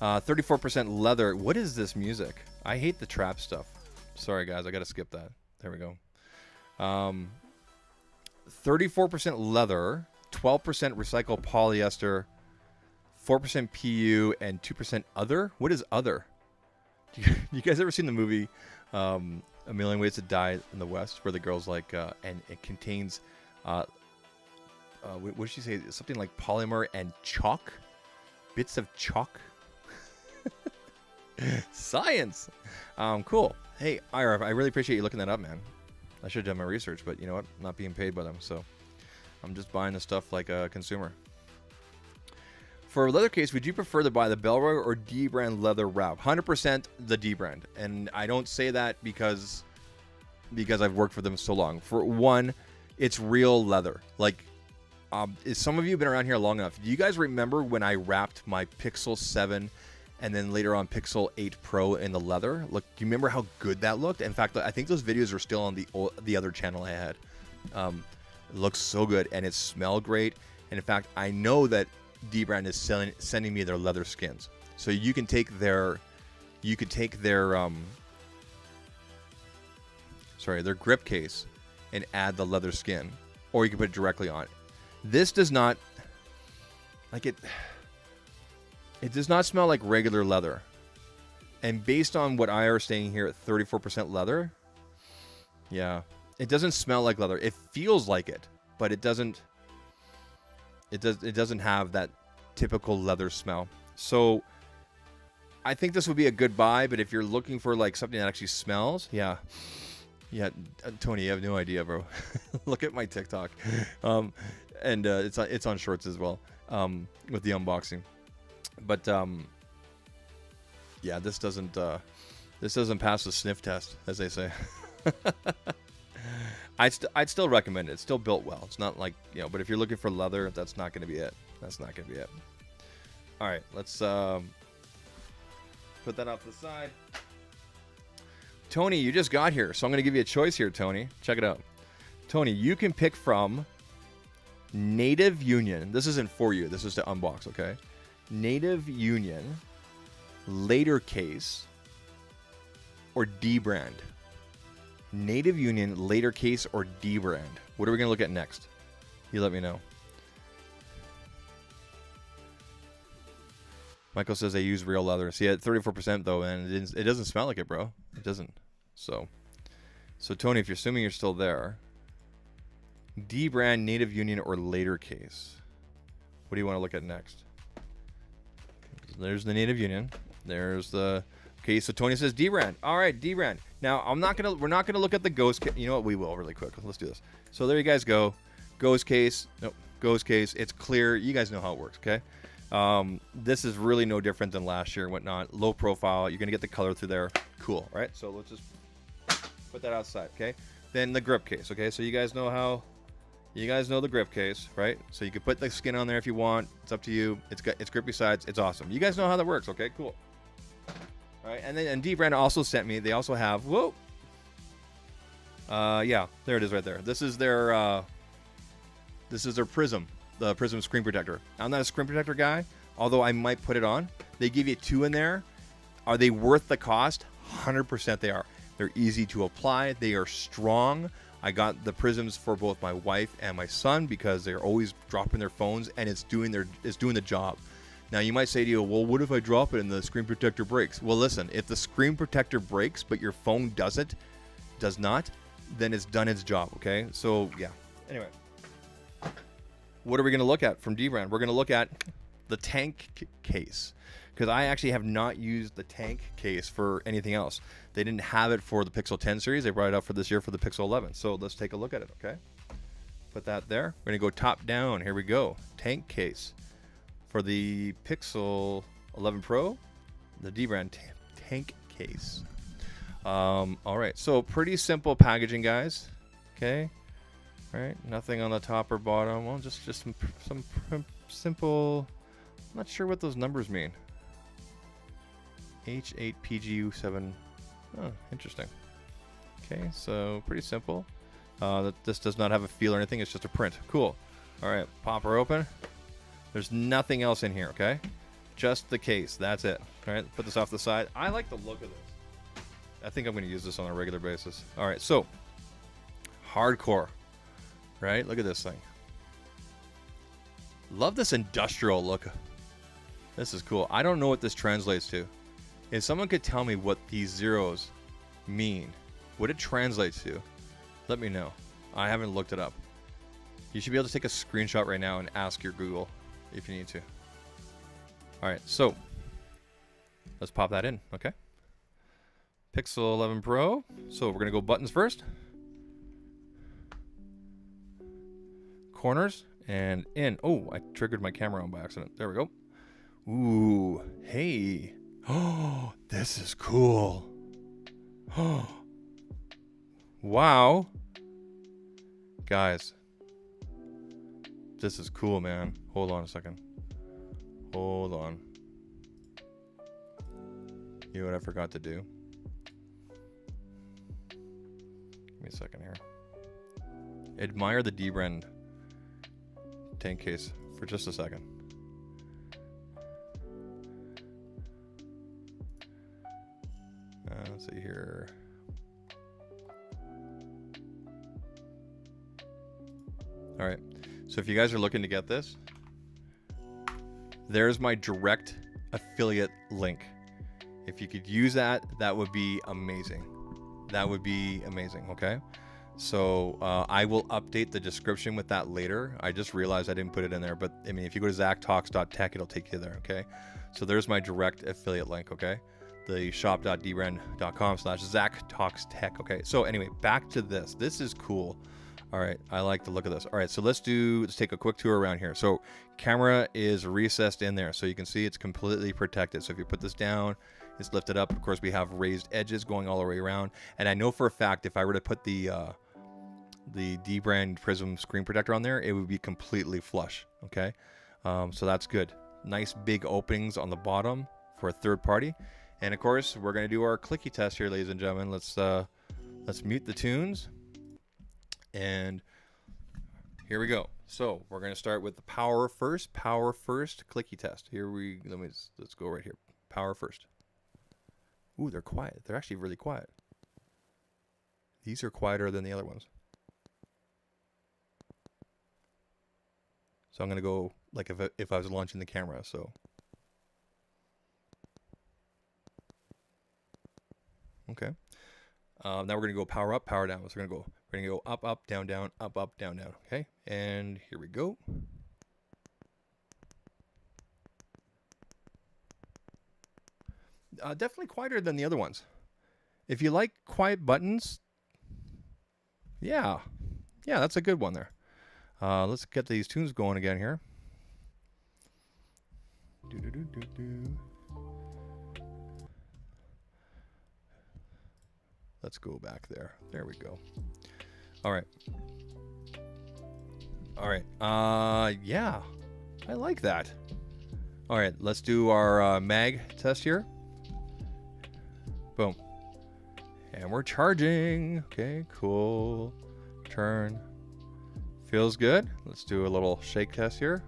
34% leather. What is this music? I hate the trap stuff. Sorry, guys. I got to skip that. There we go. 34% leather, 12% recycled polyester, 4% PU, and 2% other. What is other? You guys ever seen the movie A Million Ways to Die in the West, where the girl's like, and it contains, what did she say? Something like polymer and chalk? Bits of chalk? Science! Cool. Hey, Ira, I really appreciate you looking that up, man. I should have done my research, but you know what? I'm not being paid by them, so I'm just buying the stuff like a consumer. For a leather case, would you prefer to buy the Bellroy or dbrand leather wrap? 100% the dbrand. And I don't say that because I've worked for them so long. For one, it's real leather. Like, some of you have been around here long enough. Do you guys remember when I wrapped my Pixel 7 and then later on Pixel 8 Pro in the leather? Look, do you remember how good that looked? In fact, I think those videos are still on the other channel I had. It looks so good and it smelled great. And in fact, I know that dbrand is sending me their leather skins. So you can take their grip case and add the leather skin, or you can put it directly on. This does not, like it does not smell like regular leather. And based on what I are saying here at 34% leather, yeah, it doesn't smell like leather. It feels like it, but it doesn't have that typical leather smell. So I think this would be a good buy, but if you're looking for like something that actually smells, yeah, Tony, you have no idea, bro. Look at my TikTok. And it's on shorts as well, with the unboxing. But yeah, this doesn't pass the sniff test, as they say. I'd still recommend it. It's still built well. It's not like, you know, but if you're looking for leather, that's not going to be it. That's not going to be it. All right, let's put that off to the side. Tony, you just got here, so I'm going to give you a choice here, Tony. Check it out. Tony, you can pick from Native Union. This isn't for you. This is to unbox, okay? Native Union, Latercase, or dbrand. Native Union, Latercase, or dbrand. What are we going to look at next? You let me know. Michael says they use real leather. See, at 34% though, and it doesn't smell like it, bro. It doesn't. So Tony, if you're assuming you're still there, dbrand, Native Union, or Latercase. What do you want to look at next? There's the Native Union. There's the... Okay, so Tony says dbrand. All right, dbrand. Now, we're not gonna look at the ghost case. You know what? We will really quick. Let's do this. So there you guys go. Ghost case. Nope. Ghost case. It's clear. You guys know how it works, okay? This is really no different than last year and whatnot. Low profile. You're gonna get the color through there. Cool, right? So let's just Put that outside, okay? Then the grip case, okay? So you guys know the grip case, right? So you can put the skin on there if you want. It's up to you. It's grippy sides. It's awesome. You guys know how that works, okay? Cool. All right, and then dbrand also sent me. They also have yeah, there it is right there. This is their Prism, the Prism screen protector. I'm not a screen protector guy, although I might put it on. They give you 2 in there. Are they worth the cost? 100% they are. They're easy to apply. They are strong. I got the Prisms for both my wife and my son because they're always dropping their phones and it's doing the job. Now you might say to you, well, what if I drop it and the screen protector breaks? Well, listen, if the screen protector breaks but your phone does not, then it's done its job, okay? So, yeah. Anyway, what are we going to look at from dbrand? We're going to look at the tank case because I actually have not used the tank case for anything else. They didn't have it for the Pixel 10 series. They brought it out for this year for the Pixel 11. So let's take a look at it, okay? Put that there. We're going to go top down. Here we go. Tank case for the Pixel 11 Pro, the dbrand tank case. All right, so pretty simple packaging, guys. Okay, all right, nothing on the top or bottom. Well, just some simple. I'm not sure what those numbers mean. H8PGU7. Oh, interesting. Okay, so pretty simple. This does not have a feel or anything. It's just a print. Cool. All right, pop her open. There's nothing else in here. Okay, just the case. That's it. All right, put this off the side. I like the look of this. I think I'm going to use this on a regular basis. All right, so hardcore, right? Look at this thing. Love this industrial look. This is cool. I don't know what this translates to. If someone could tell me what these zeros mean, what it translates to, let me know. I haven't looked it up. You should be able to take a screenshot right now and ask your Google if you need to. All right, so let's pop that in, okay? Pixel 11 Pro. So we're going to go buttons first. Corners and in. Oh, I triggered my camera on by accident. There we go. Ooh, hey. Oh, this is cool. Oh, wow. Guys, this is cool, man. Hold on a second. Hold on. You know what I forgot to do? Give me a second here. Admire the dbrand tank case for just a second. Let's see here. All right. So if you guys are looking to get this, there's my direct affiliate link. If you could use that, that would be amazing. That would be amazing, okay? So I will update the description with that later. I just realized I didn't put it in there, but I mean, if you go to zactalks.tech, it'll take you there, okay? So there's my direct affiliate link, okay? The shop.dbrand.com/zactalkstech, okay? So anyway, back to this. This is cool. All right, I like the look of this. All right, so let's take a quick tour around here. So camera is recessed in there, so you can see it's completely protected. So if you put this down, it's lifted up. Of course, we have raised edges going all the way around. And I know for a fact, if I were to put the dbrand Prism screen protector on there, it would be completely flush, okay? So that's good. Nice big openings on the bottom for a third party. And of course, we're gonna do our clicky test here, ladies and gentlemen. Let's mute the tunes. And here we go. So we're going to start with the power first clicky test. Let's go right here. Power first. Ooh, they're quiet. They're actually really quiet. These are quieter than the other ones. So I'm going to go like if I was launching the camera. So okay. Now we're going to go power up, power down. So we're going to go up, up, down, down, up, up, down, down. Okay, and here we go. Definitely quieter than the other ones. If you like quiet buttons, yeah, that's a good one there. Let's get these tunes going again here. Let's go back there. There we go. All right. All right. Yeah, I like that. All right, let's do our mag test here. Boom. And we're charging. Okay, cool. Turn. Feels good. Let's do a little shake test here.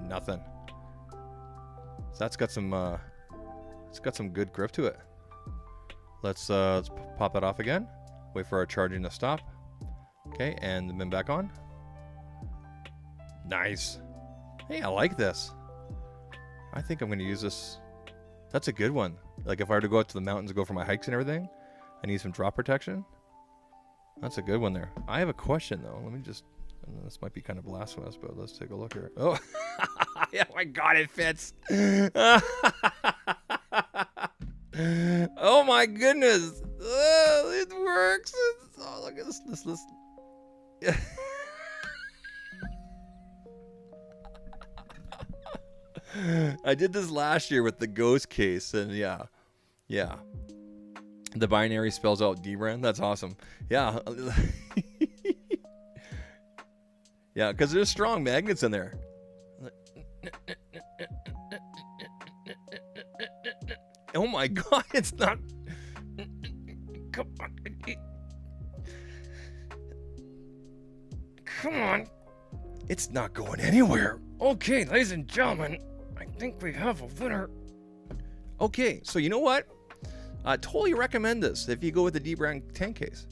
Nothing. So that's got some it's got some good grip to it. Let's pop that off again. Wait for our charging to stop. Okay, and then back on. Nice. Hey, I like this. I think I'm going to use this. That's a good one. Like if I were to go out to the mountains and go for my hikes and everything, I need some drop protection. That's a good one there. I have a question though. Let me just, this might be kind of blasphemous, but let's take a look here. Oh, oh my God, it fits. Oh my goodness. Oh, it works. Oh, look at this. I did this last year with the ghost case, and yeah. The binary spells out dbrand. That's awesome. Yeah. Yeah, because there's strong magnets in there. Oh my God, it's not. Come on. Come on. It's not going anywhere. Okay, ladies and gentlemen, I think we have a winner. Okay, so you know what? I totally recommend this if you go with the dbrand tank case.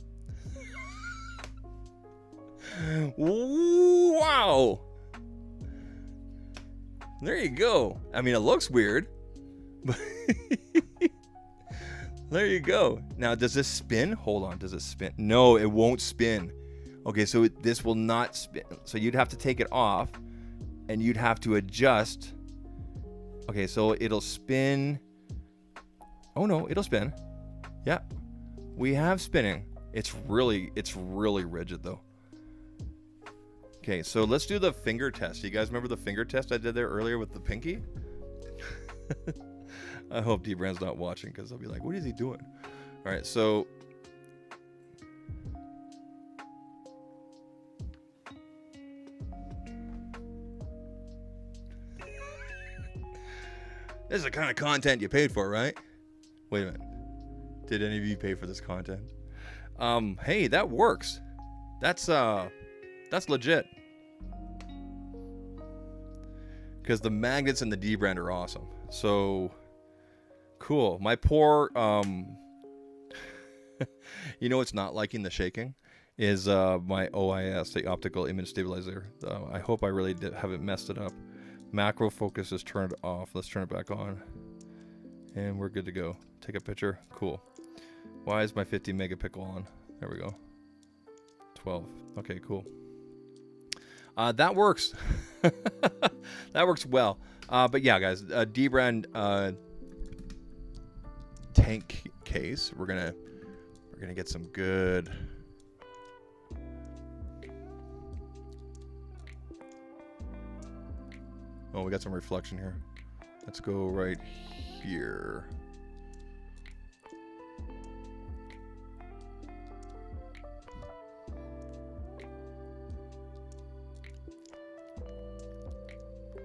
Wow. There you go. I mean, it looks weird, but there you go. Now, does this spin? Hold on, does it spin? No, it won't spin. Okay, so this will not spin. So you'd have to take it off, and you'd have to adjust. Okay, so it'll spin. Oh no, it'll spin. Yeah, we have spinning. It's really rigid though. Okay, so let's do the finger test. You guys remember the finger test I did there earlier with the pinky? I hope dbrand's not watching because they'll be like, what is he doing? All right, so this is the kind of content you paid for, right? Wait a minute. Did any of you pay for this content? Hey, that works. That's legit. Because the magnets and the dbrand are awesome. So cool. My poor you know what's not liking the shaking is my OIS, the optical image stabilizer. I hope I really haven't messed it up. Macro focus is turned off. Let's turn it back on. And we're good to go. Take a picture. Cool. Why is my 50 megapixel on? There we go. 12. Okay, cool. That works. That works well. But yeah, guys, dbrand tank case. We're gonna get some good. Oh, we got some reflection here. Let's go right here.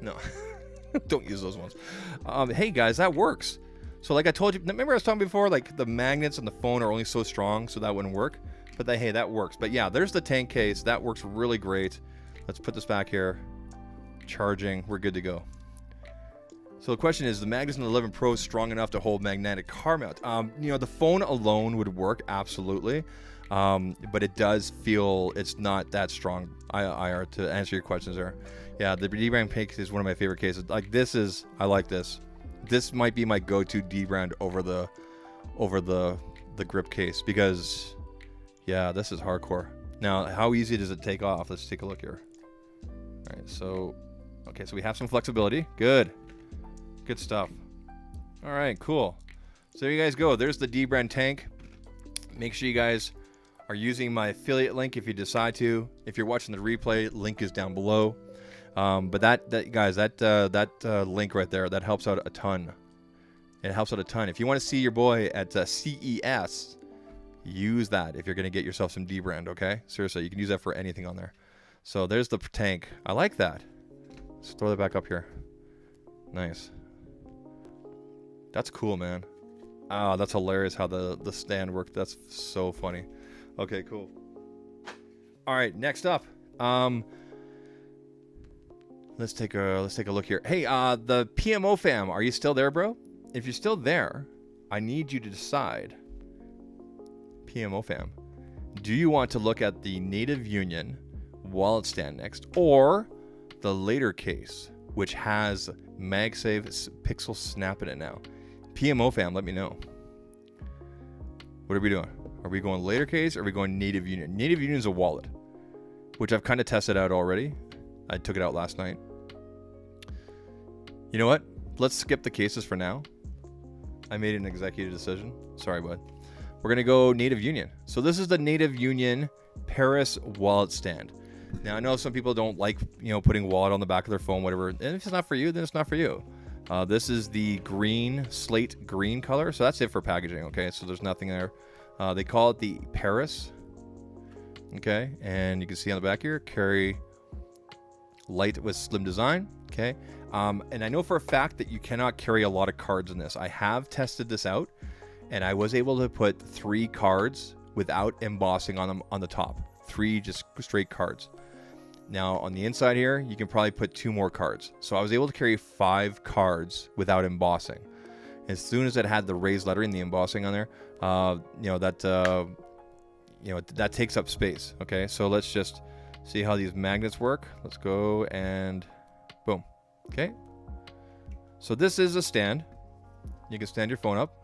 No, don't use those ones. Hey guys, that works. So like I told you, remember I was talking before, like the magnets on the phone are only so strong, so that wouldn't work. But hey, that works. But yeah, there's the tank case. That works really great. Let's put this back here. Charging, we're good to go. So the question is, the magnets in the 11 Pro strong enough to hold magnetic car mount? You know, the phone alone would work, absolutely. But it does feel it's not that strong. IR to answer your questions there. Yeah, the dbrand case is one of my favorite cases. Like this is, I like this. This might be my go-to dbrand over the grip case because, yeah, this is hardcore. Now, how easy does it take off? Let's take a look here. All right, so, okay, so we have some flexibility. Good stuff. All right, cool. So there you guys go. There's the dbrand tank. Make sure you guys are using my affiliate link if you decide to. If you're watching the replay, link is down below. But that guys, that link right there, that helps out a ton. It helps out a ton. If you want to see your boy at CES, use that if you're going to get yourself some dbrand, okay? Seriously, you can use that for anything on there. So there's the tank. I like that. Let's throw that back up here. Nice. That's cool, man. Oh, that's hilarious how the stand worked. That's so funny. Okay, cool. All right, next up. Let's take a look here. Hey, the PMO fam, are you still there, bro? If you're still there, I need you to decide. PMO fam, do you want to look at the Native Union wallet stand next, or the Latercase, which has MagSafe Pixel Snap in it now? PMO fam, let me know. What are we doing? Are we going Latercase or are we going Native Union? Native Union is a wallet, which I've kind of tested out already. I took it out last night. You know what? Let's skip the cases for now. I made an executive decision. Sorry, bud. We're going to go Native Union. So this is the Native Union Paris wallet stand. Now, I know some people don't like, putting wallet on the back of their phone, whatever. And if it's not for you, then it's not for you. This is the green, slate green color. So that's it for packaging, okay? So there's nothing there. They call it the Paris. Okay, and you can see on the back here, carry light with slim design. Okay, and I know for a fact that you cannot carry a lot of cards in this. I have tested this out, and I was able to put 3 cards without embossing on them on the top. 3 just straight cards. Now on the inside here, you can probably put 2 more cards. So I was able to carry 5 cards without embossing. As soon as it had the raised lettering, the embossing on there, that takes up space. Okay, so let's just see how these magnets work. Let's go and boom. Okay, so this is a stand. You can stand your phone up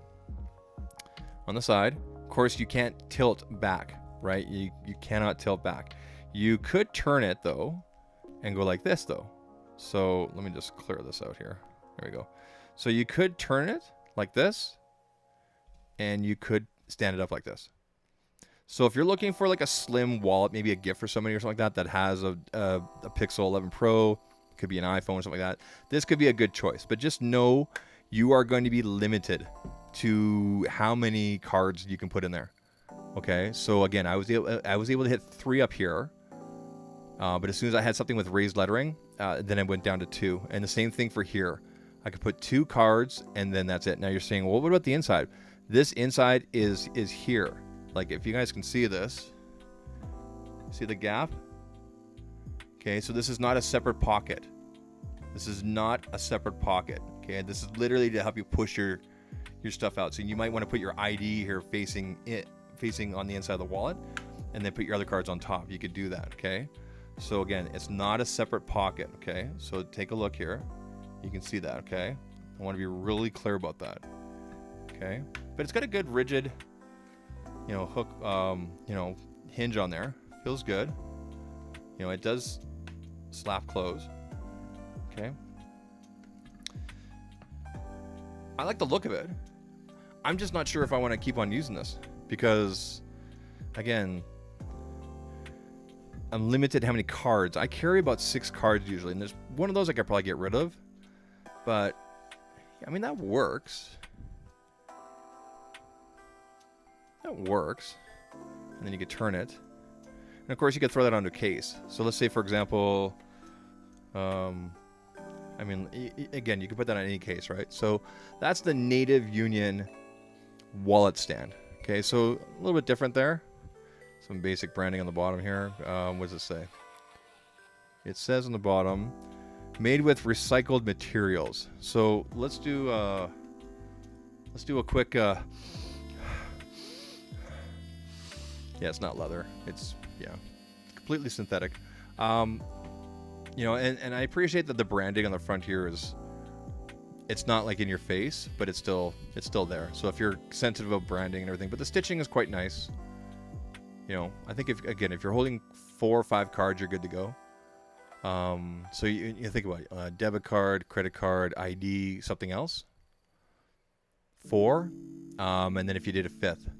on the side. Of course, you can't tilt back, right? You cannot tilt back. You could turn it though and go like this though. So let me just clear this out here. There we go. So you could turn it like this, and you could stand it up like this. So if you're looking for like a slim wallet, maybe a gift for somebody or something like that has a Pixel 11 Pro, could be an iPhone or something like that, this could be a good choice. But just know you are going to be limited to how many cards you can put in there. Okay, so again, I was able to hit 3 up here, but as soon as I had something with raised lettering, then I went down to 2. And the same thing for here. I could put 2 cards and then that's it. Now you're saying, well, what about the inside? This inside is here. Like if you guys can see this, see the gap? Okay, so this is not a separate pocket. This is not a separate pocket. Okay, this is literally to help you push your stuff out. So you might want to put your ID here facing on the inside of the wallet, and then put your other cards on top. You could do that. Okay, so again, it's not a separate pocket. Okay, so take a look here. You can see that. Okay, I want to be really clear about that. Okay, but it's got a good rigid, hook, hinge on there. Feels good. It does slap close. Okay. I like the look of it. I'm just not sure if I want to keep on using this because, again, I'm limited how many cards. I carry about 6 cards usually, and there's one of those I could probably get rid of. But, I mean, that works. That works. And then you could turn it. And of course, you could throw that onto a case. So let's say, for example, again, you can put that on any case, right? So that's the Native Union wallet stand. Okay, so a little bit different there. Some basic branding on the bottom here. What does it say? It says on the bottom, made with recycled materials. So let's do a quick. Yeah, it's not leather. It's completely synthetic. And I appreciate that the branding on the front here it's not like in your face, but it's still there. So if you're sensitive about branding and everything, but the stitching is quite nice. I think if you're holding 4 or 5 cards, you're good to go. So you think about debit card, credit card, ID, something else. 4, and then if you did a 5th.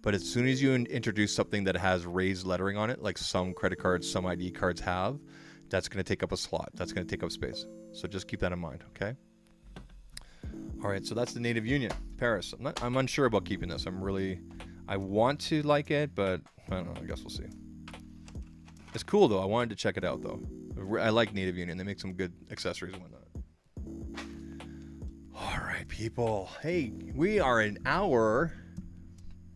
But as soon as you introduce something that has raised lettering on it, like some credit cards, some ID cards have, that's going to take up a slot. That's going to take up space. So just keep that in mind, okay? All right, so that's the Native Union, Paris. I'm unsure about keeping this. I want to like it, but I don't know. I guess we'll see. It's cool though. I wanted to check it out though. I like Native Union. They make some good accessories and whatnot. All right, people. Hey, we are an hour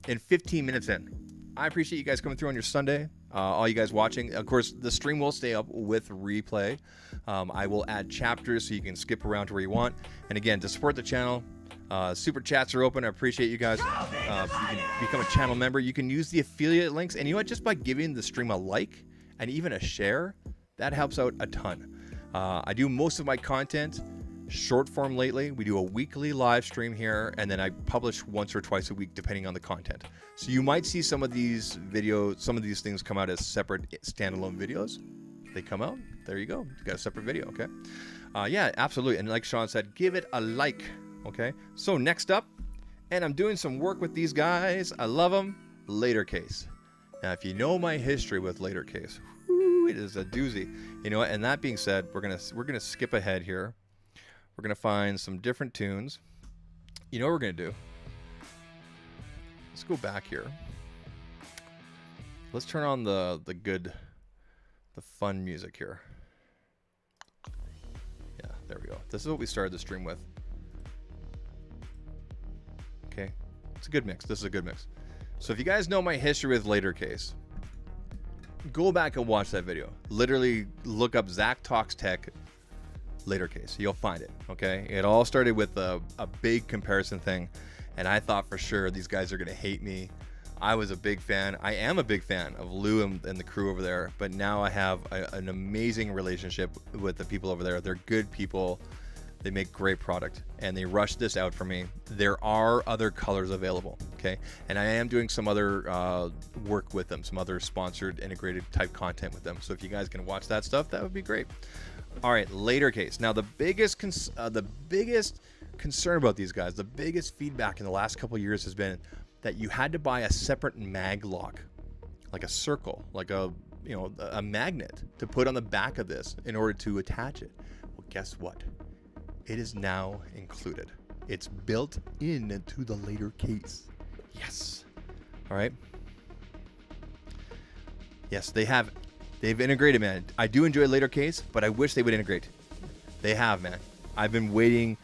and 15 minutes in. I appreciate you guys coming through on your Sunday. All you guys watching. Of course, the stream will stay up with replay. I will add chapters so you can skip around to where you want. And again, to support the channel, super chats are open. I appreciate you guys. You can become a channel member. You can use the affiliate links. And you know what? Just by giving the stream a like and even a share, that helps out a ton. I do most of my content short form lately. We do a weekly live stream here, and then I publish once or twice a week depending on the content. So you might see some of these videos, some of these things come out as separate standalone videos. They come out, there you go. You got a separate video, okay? Yeah, absolutely. And like Sean said, give it a like, okay? So next up, and I'm doing some work with these guys. I love them. Latercase. Now, if you know my history with Latercase, it is a doozy. You know what? And that being said, we're gonna skip ahead here. We're gonna find some different tunes. You know what we're gonna do? Let's go back here. Let's turn on the fun music here. Yeah, there we go. This is what we started the stream with. Okay, it's a good mix. This is a good mix. So if you guys know my history with Latercase, go back and watch that video. Literally look up Zach Talks Tech Latercase. You'll find it, okay? It all started with a big comparison thing, and I thought for sure these guys are going to hate me. I was a big fan. I am a big fan of Lou and the crew over there, but now I have an amazing relationship with the people over there. They're good people. They make great product, and they rushed this out for me. There are other colors available, okay? And I am doing some other work with them, some other sponsored integrated type content with them. So if you guys can watch that stuff, that would be great. All right, Latercase. Now the biggest concern about these guys, the biggest feedback in the last couple of years has been that you had to buy a separate mag lock, like a circle, like a magnet to put on the back of this in order to attach it. Well, guess what? It is now included. It's built into the Latercase. Yes. All right. Yes, they've integrated, man. I do enjoy Latercase, but I wish they would integrate. They have, man. I've been waiting.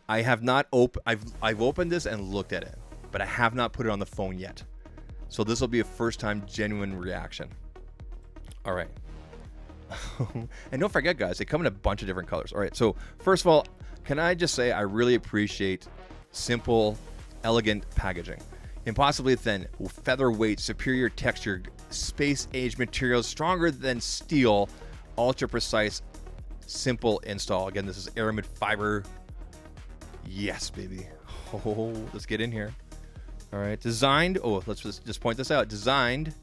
I have not I've opened this and looked at it, but I have not put it on the phone yet. So this will be a first time genuine reaction. All right. And don't forget, guys, they come in a bunch of different colors. All right, so first of all, can I just say I really appreciate simple, elegant packaging. Impossibly thin, featherweight, superior texture, space-age materials, stronger than steel, ultra-precise, simple install. Again, this is aramid fiber. Yes, baby. Oh, let's get in here. All right, designed, let's just point this out. Designed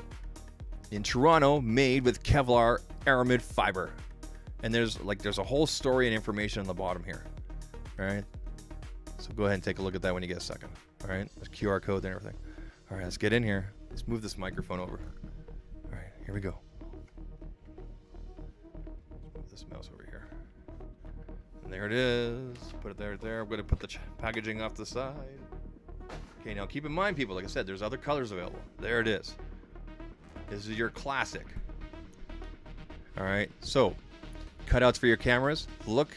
in Toronto, made with Kevlar aramid fiber. And there's a whole story and information on the bottom here. All right, so go ahead and take a look at that when you get a second. All right, there's QR code and everything. All right, let's get in here. Let's move this microphone over. All right, here we go. Move this mouse over here. And there it is. Put it there. I'm going to put the packaging off the side. Okay, now keep in mind, people, like I said, there's other colors available. There it is. This is your classic. All right, so cutouts for your cameras. Look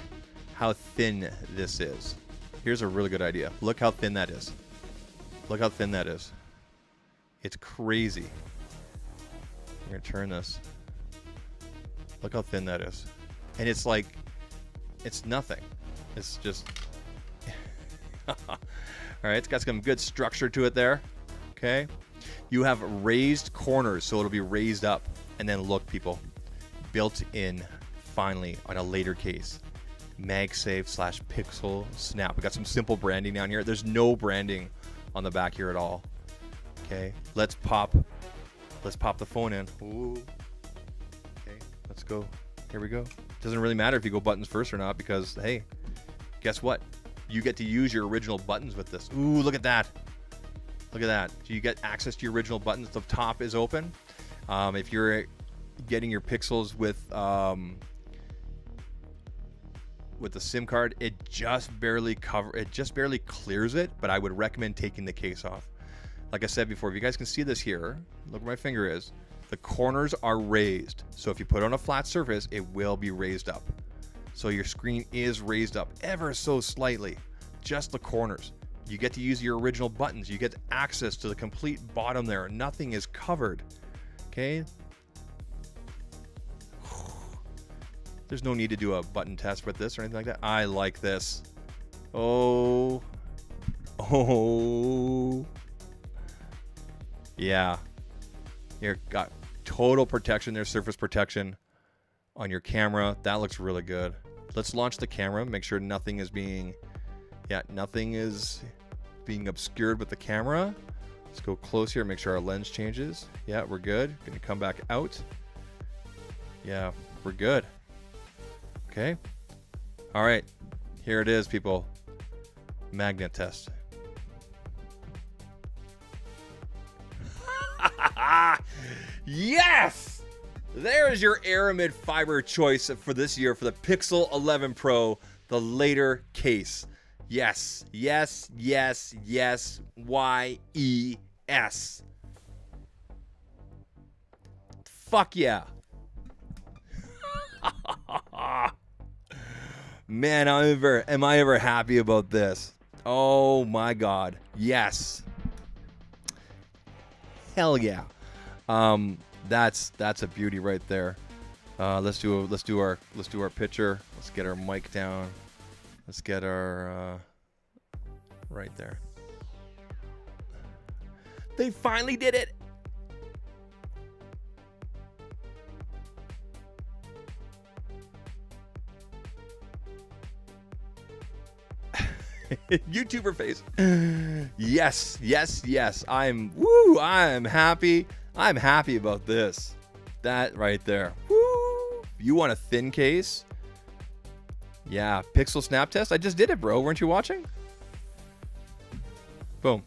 how thin this is. Here's a really good idea. Look how thin that is. Look how thin that is. It's crazy. I'm gonna turn this. Look how thin that is. And it's like, it's nothing. It's just, all right, it's got some good structure to it there. Okay. You have raised corners, so it'll be raised up. And then look, people, built in finally on a Latercase. MagSafe / Pixelsnap. We got some simple branding down here. There's no branding on the back here at all. Okay, let's pop the phone in. Ooh. Okay, let's go. Here we go. Doesn't really matter if you go buttons first or not, because hey, guess what? You get to use your original buttons with this. Ooh, look at that. Look at that. So you get access to your original buttons. The top is open. If you're getting your pixels with with the SIM card, it just barely clears it, but I would recommend taking the case off. Like I said before, if you guys can see this here, look where my finger is. The corners are raised. So if you put it on a flat surface, it will be raised up. So your screen is raised up ever so slightly, just the corners. You get to use your original buttons. You get access to the complete bottom there. Nothing is covered, okay? There's no need to do a button test with this or anything like that. I like this. Oh. Yeah. Here, got total protection there, surface protection on your camera. That looks really good. Let's launch the camera. Make sure nothing is being obscured with the camera. Let's go close here. Make sure our lens changes. Yeah, we're good. Gonna come back out. Yeah, we're good. Okay. All right. Here it is, people. Magnet test. Yes! There's your aramid fiber choice for this year for the Pixel 11 Pro, the Latercase. Yes, yes, yes, yes, Y-E-S. Fuck yeah. Man, am I ever happy about this? Oh my God. Yes. Hell yeah. That's a beauty right there. Let's do our picture. Let's get our mic down. Let's get our right there. They finally did it. YouTuber face. Yes, yes, yes. I'm happy. I'm happy about this. That right there. Woo! You want a thin case? Yeah, Pixelsnap test. I just did it, bro. Weren't you watching? Boom.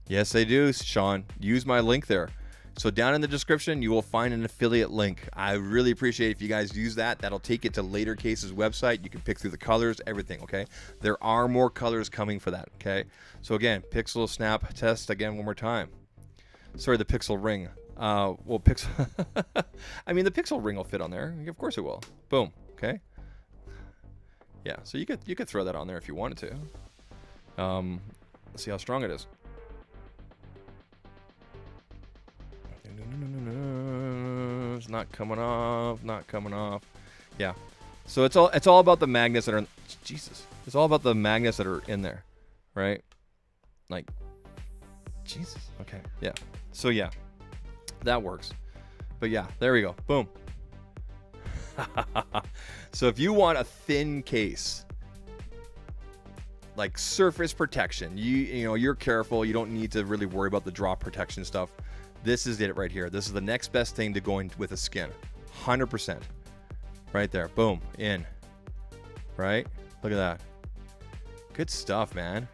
Yes, they do, Sean. Use my link there. So down in the description, you will find an affiliate link. I really appreciate if you guys use that. That'll take you to Latercase's website. You can pick through the colors, everything, okay? There are more colors coming for that, okay? So again, Pixelsnap test again one more time. Sorry, the Pixel ring. Well, I mean, the Pixel ring will fit on there. Of course it will. Boom, okay? Yeah, so you could throw that on there if you wanted to. Let's see how strong it is. It's not coming off, not coming off. Yeah. So it's all about the magnets that are Jesus. It's all about the magnets that are in there, right? Like Jesus. Okay. Yeah. So yeah. That works. But yeah, there we go. Boom. So if you want a thin case, like surface protection, you know, you're careful, you don't need to really worry about the drop protection stuff. This is it right here. This is the next best thing to going with a skin. 100%. Right there. Boom. In. Right? Look at that. Good stuff, man.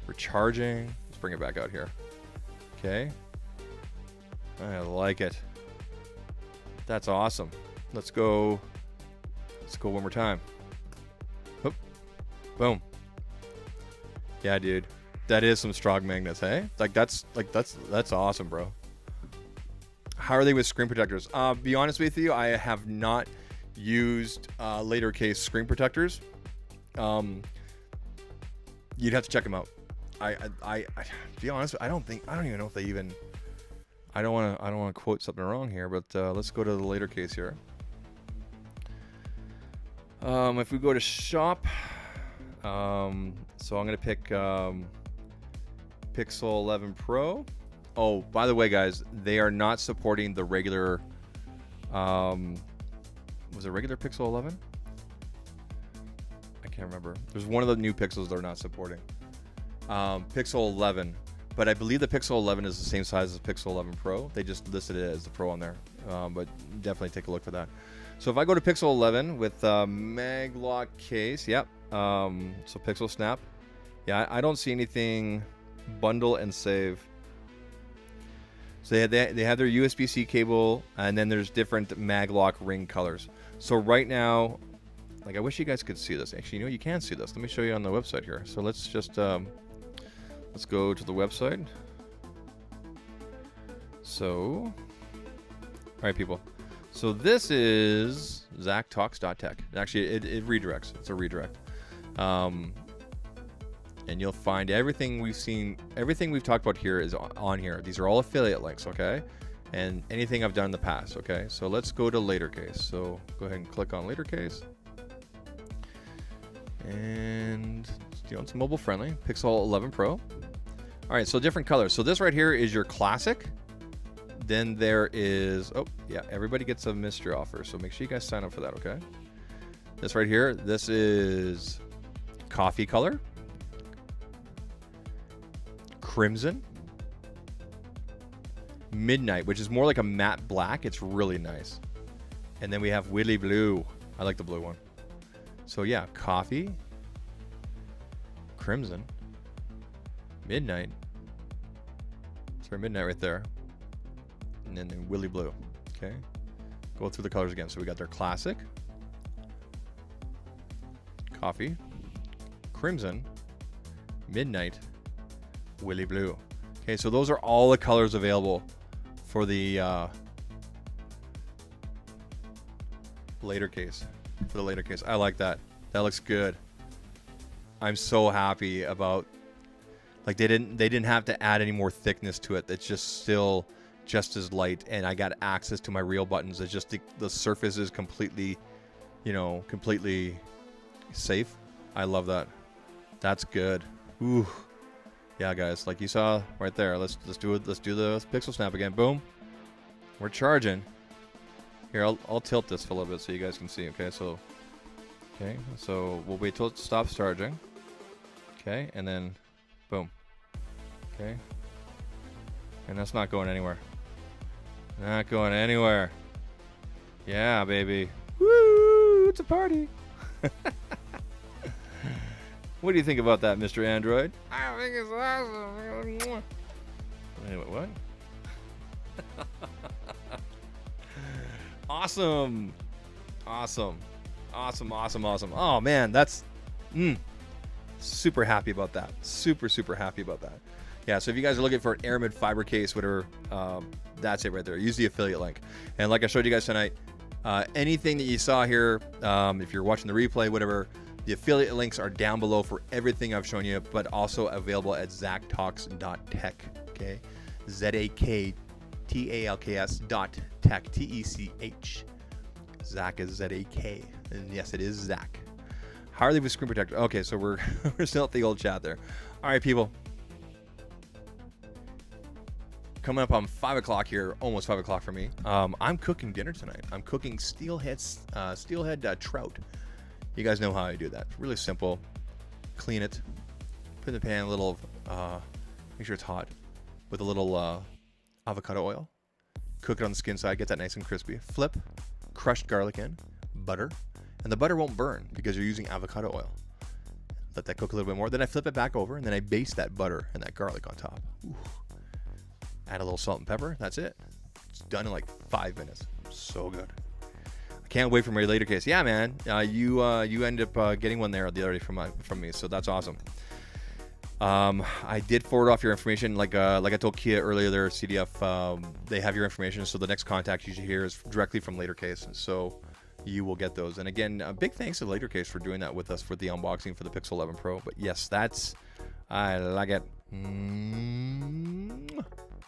We're charging. Let's bring it back out here. Okay. I like it. That's awesome. Let's go. Let's go one more time. Oop. Boom. Yeah, dude. That is some strong magnets, hey? That's awesome, bro. How are they with screen protectors? Be honest with you, I have not used Latercase screen protectors. You'd have to check them out. I be honest, I don't even know if they even. I don't want to quote something wrong here, but let's go to the Latercase here. If we go to shop, so I'm gonna pick Pixel 11 Pro. Oh, by the way, guys, they are not supporting the regular. Was it regular Pixel 11? I can't remember. There's one of the new Pixels they're not supporting. Pixel 11, but I believe the Pixel 11 is the same size as Pixel 11 Pro. They just listed it as the Pro on there, but definitely take a look for that. So if I go to Pixel 11 with mag lock case, yep. So Pixelsnap, yeah, I don't see anything. Bundle and save. So they have their USB-C cable, and then there's different Maglock ring colors. So right now, like, I wish you guys could see this. Actually, you know, you can see this. Let me show you on the website here. So let's just let's go to the website. So, all right, people. So this is ZachTalks.tech. Actually, it redirects. It's a redirect. And you'll find everything we've talked about here is on here. These are all affiliate links, okay? And anything I've done in the past, okay? So let's go to Latercase. So go ahead and click on Latercase. And, you know, it's mobile friendly. Pixel 11 Pro. All right, so different colors. So this right here is your classic. Then there is, oh, yeah, everybody gets a mystery offer. So make sure you guys sign up for that, okay? This right here, this is coffee color. Crimson. Midnight, which is more like a matte black. It's really nice. And then we have Willy Blue. I like the blue one. So yeah, coffee. Crimson. Midnight. Sorry, midnight right there. And then Willy Blue. Okay. Go through the colors again. So we got their classic. Coffee. Crimson. Midnight. Willy Blue. Okay, so those are all the colors available for the Latercase. For the Latercase. I like that. That looks good. I'm so happy about, like, they didn't have to add any more thickness to it. It's just still just as light, and I got access to my real buttons. It's just the surface is completely, you know, completely safe. I love that. That's good. Ooh. Yeah, guys, like you saw right there. Let's do it. Let's do the Pixelsnap again. Boom. We're charging. Here, I'll tilt this for a little bit so you guys can see. Okay, so we'll wait till it stops charging. Okay, and then boom. Okay. And that's not going anywhere. Not going anywhere. Yeah, baby. Woo! It's a party. What do you think about that, Mr. Android? I think it's awesome. Anyway, what? Awesome. Awesome. Awesome, awesome, awesome. Oh, man, that's... super happy about that. Super, super happy about that. Yeah, so if you guys are looking for an Aramid fiber case, whatever, that's it right there. Use the affiliate link. And like I showed you guys tonight, anything that you saw here, if you're watching the replay, whatever, the affiliate links are down below for everything I've shown you, but also available at ZachTalks.tech, okay? ZachTalks.tech, T-E-C-H. Zach is Z-A-K, and yes, it is Zach. How are they with screen protector? Okay, so we're still at the old chat there. All right, people. Coming up on 5 o'clock here, almost 5 o'clock for me. I'm cooking dinner tonight. I'm cooking steelhead trout. You guys know how I do that. It's really simple. Clean it. Put in the pan a little, make sure it's hot, with a little avocado oil. Cook it on the skin side, get that nice and crispy. Flip, crushed garlic in, butter, and the butter won't burn because you're using avocado oil. Let that cook a little bit more. Then I flip it back over, and then I baste that butter and that garlic on top. Ooh. Add a little salt and pepper. That's it. It's done in like 5 minutes. So good. I can't wait for my Latercase. Yeah, man. You end up getting one there the other day from me, so that's awesome. I did forward off your information, like I told Kia earlier. There, CDF, they have your information, so the next contact you should hear is directly from Latercase. So you will get those. And again, a big thanks to Latercase for doing that with us for the unboxing for the Pixel 11 Pro. But yes, I like it.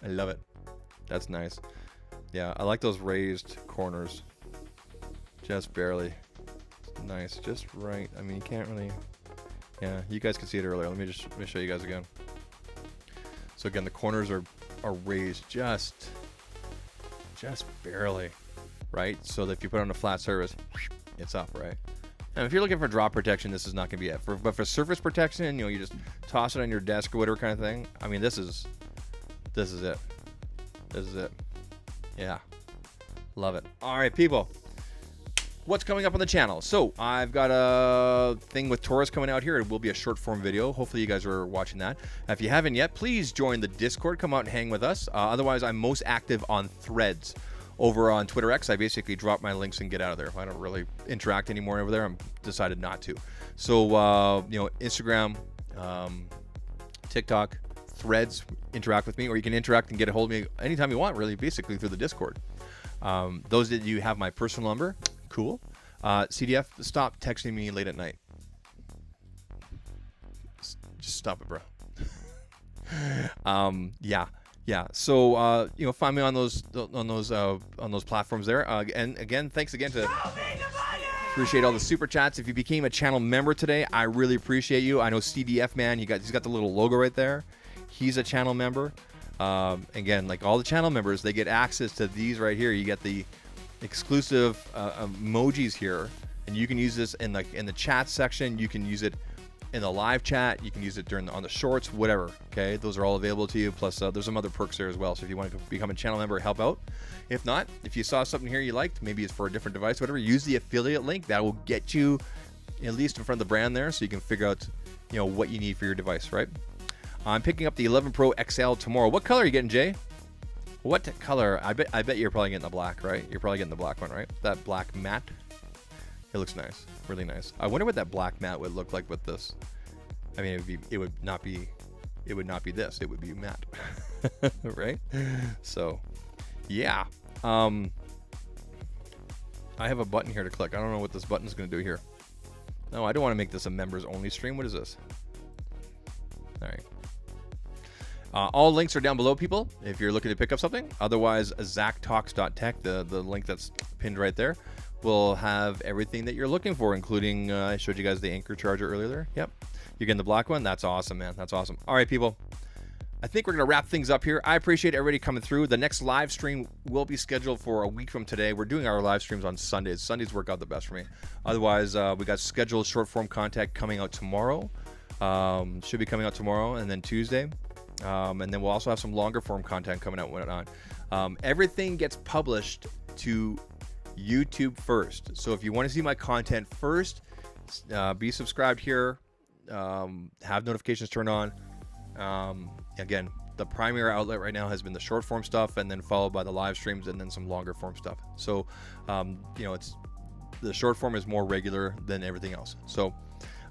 I love it. That's nice. Yeah, I like those raised corners. Just barely. Nice, just right. I mean, you can't really... Yeah, you guys can see it earlier. Let me show you guys again. So again, the corners are raised just barely, right? So that if you put it on a flat surface, it's up, right? And if you're looking for drop protection, this is not going to be it. But for surface protection, you know, you just toss it on your desk or whatever kind of thing. I mean, this is it. This is it. Yeah. Love it. All right, people. what's coming up on the channel? So I've got a thing with TORRAS coming out here. It will be a short form video. Hopefully you guys are watching that. If you haven't yet, please join the Discord. Come out and hang with us. Otherwise, I'm most active on Threads. Over on Twitter X, I basically drop my links and get out of there. I don't really interact anymore over there. I'm decided not to. So, Instagram, TikTok, Threads, interact with me, or you can interact and get a hold of me anytime you want, really, basically through the Discord. Those that you have my personal number, cool. CDF, stop texting me late at night. Just stop it, bro. Yeah. So find me on those platforms there. And again, thanks again to appreciate all the super chats. If you became a channel member today, I really appreciate you. I know CDF man, he's got the little logo right there. He's a channel member. Again, like all the channel members, they get access to these right here. You get the exclusive emojis here, and you can use this in the chat section. You can use it in the live chat. You can use it on the shorts, whatever. Okay, those are all available to you. Plus, there's some other perks there as well. So if you want to become a channel member, help out. If not, if you saw something here you liked, maybe it's for a different device, whatever, use the affiliate link. That will get you at least in front of the brand there, so you can figure out, what you need for your device, right? I'm picking up the 11 Pro XL tomorrow. What color are you getting, Jay? What color? I bet you're probably getting the black, right? You're probably getting the black one, right? That black matte. It looks nice, really nice. I wonder what that black matte would look like with this. I mean, it would not be this. It would be matte, right? So, yeah. I have a button here to click. I don't know what this button's going to do here. No, I don't want to make this a members only stream. What is this? All right. All links are down below, people, if you're looking to pick up something. Otherwise, zactalks.tech, the link that's pinned right there, will have everything that you're looking for, including, I showed you guys the Anker charger earlier there. Yep. You're getting the black one? That's awesome, man. That's awesome. All right, people. I think we're going to wrap things up here. I appreciate everybody coming through. The next live stream will be scheduled for a week from today. We're doing our live streams on Sundays. Sundays work out the best for me. Otherwise, we got scheduled short form content coming out tomorrow. Should be coming out tomorrow and then Tuesday. And then we'll also have some longer form content coming out and whatnot. Everything gets published to YouTube first. So if you want to see my content first, be subscribed here. Have notifications turned on. Again, the primary outlet right now has been the short form stuff, and then followed by the live streams, and then some longer form stuff. So, it's the short form is more regular than everything else. So,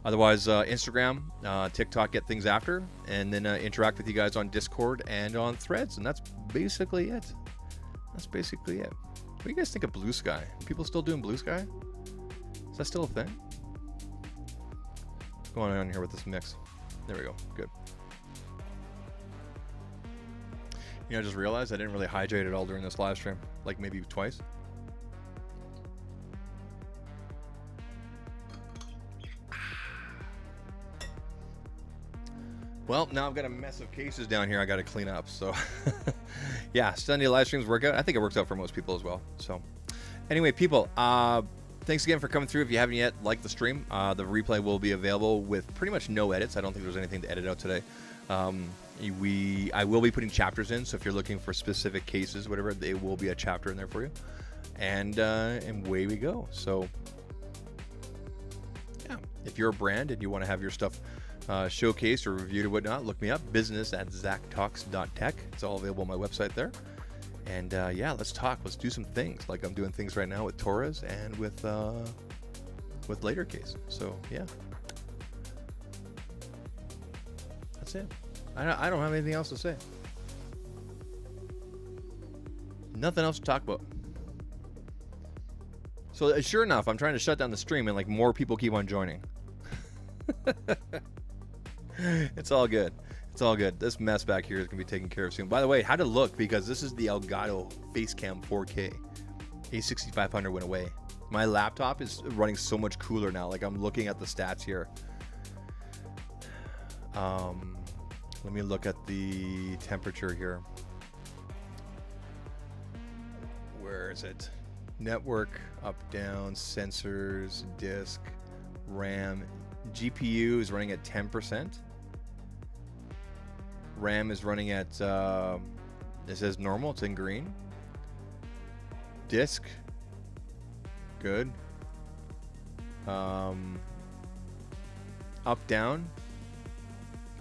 otherwise, Instagram, TikTok get things after, and then interact with you guys on Discord and on Threads, and that's basically it. What do you guys think of Blue Sky? People still doing Blue Sky? Is that still a thing? What's going on here with this mix? There we go. Good. I just realized I didn't really hydrate at all during this live stream. Like maybe twice. Well, now I've got a mess of cases down here I got to clean up. So, yeah, Sunday live streams work out. I think it works out for most people as well. So, anyway, people, thanks again for coming through. If you haven't yet, like the stream. The replay will be available with pretty much no edits. I don't think there's anything to edit out today. I will be putting chapters in, so if you're looking for specific cases, whatever, there will be a chapter in there for you. And away we go. So, yeah, if you're a brand and you want to have your stuff showcased or reviewed or whatnot, look me up, business@zactalks.tech. It's all available on my website there. And yeah, let's talk. Let's do some things. Like I'm doing things right now with TORRAS and with Latercase. So yeah, that's it. I don't have anything else to say. Nothing else to talk about. So sure enough, I'm trying to shut down the stream and like more people keep on joining. It's all good. It's all good. This mess back here is going to be taken care of soon. By the way, how to look, because this is the Elgato Facecam 4K. A6500 went away. My laptop is running so much cooler now. Like I'm looking at the stats here. Let me look at the temperature here. Where is it? Network, up, down, sensors, disk, RAM. GPU is running at 10%. RAM is running at, it says normal, it's in green. Disk, good. Up, down.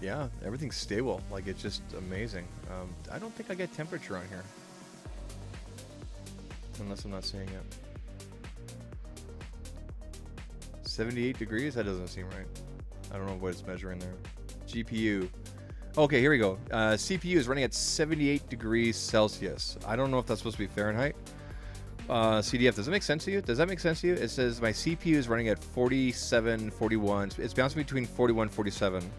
Yeah, everything's stable. Like, it's just amazing. I don't think I get temperature on here. Unless I'm not seeing it. 78 degrees? That doesn't seem right. I don't know what it's measuring there. GPU. Okay, here we go. CPU is running at 78 degrees Celsius. I don't know if that's supposed to be Fahrenheit. CDF, does that make sense to you? Does that make sense to you? It says my CPU is running at 47, 41. It's bouncing between 41, 47.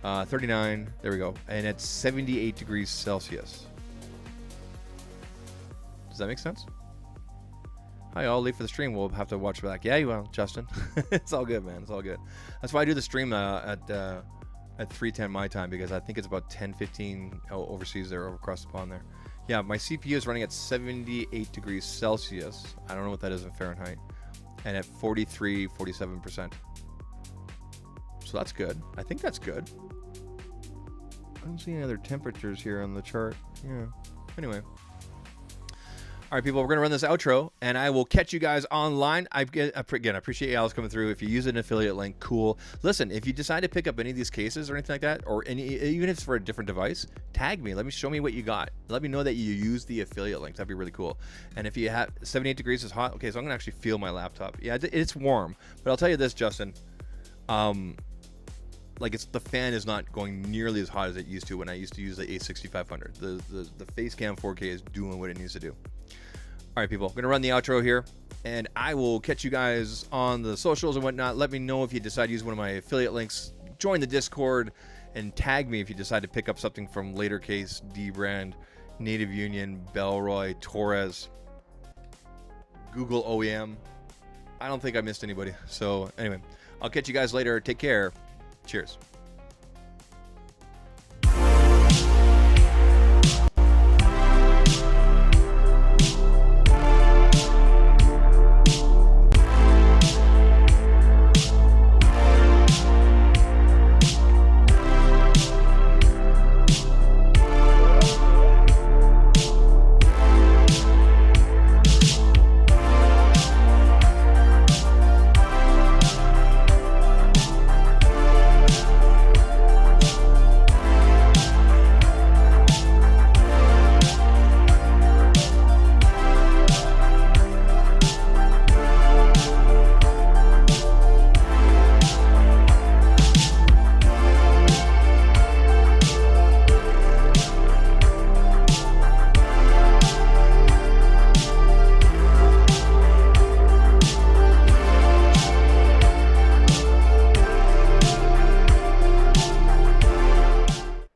39. There we go. And it's 78 degrees Celsius. Does that make sense? Hi, all. Late for the stream. We'll have to watch back. Yeah, you will, Justin. It's all good, man. It's all good. That's why I do the stream at 3:10 my time, because I think it's about 10:15 overseas there, across the pond there. Yeah, my CPU is running at 78 degrees Celsius. I don't know what that is in Fahrenheit. And at 43, 47%. So that's good. I think that's good. I don't see any other temperatures here on the chart. Yeah. Anyway. All right, people, we're going to run this outro, and I will catch you guys online. Again, I appreciate y'all coming through. If you use an affiliate link, cool. Listen, if you decide to pick up any of these cases or anything like that, or even if it's for a different device, tag me. Show me what you got. Let me know that you use the affiliate link. That'd be really cool. And if you have 78 degrees is hot, okay, so I'm going to actually feel my laptop. Yeah, it's warm. But I'll tell you this, Justin. Like, the fan is not going nearly as hot as it used to when I used to use the A6500. The Facecam 4K is doing what it needs to do. All right, people, I'm going to run the outro here, and I will catch you guys on the socials and whatnot. Let me know if you decide to use one of my affiliate links. Join the Discord, and tag me if you decide to pick up something from Latercase, dbrand, Native Union, Bellroy, TORRAS, Google OEM. I don't think I missed anybody. So, anyway, I'll catch you guys later. Take care. Cheers.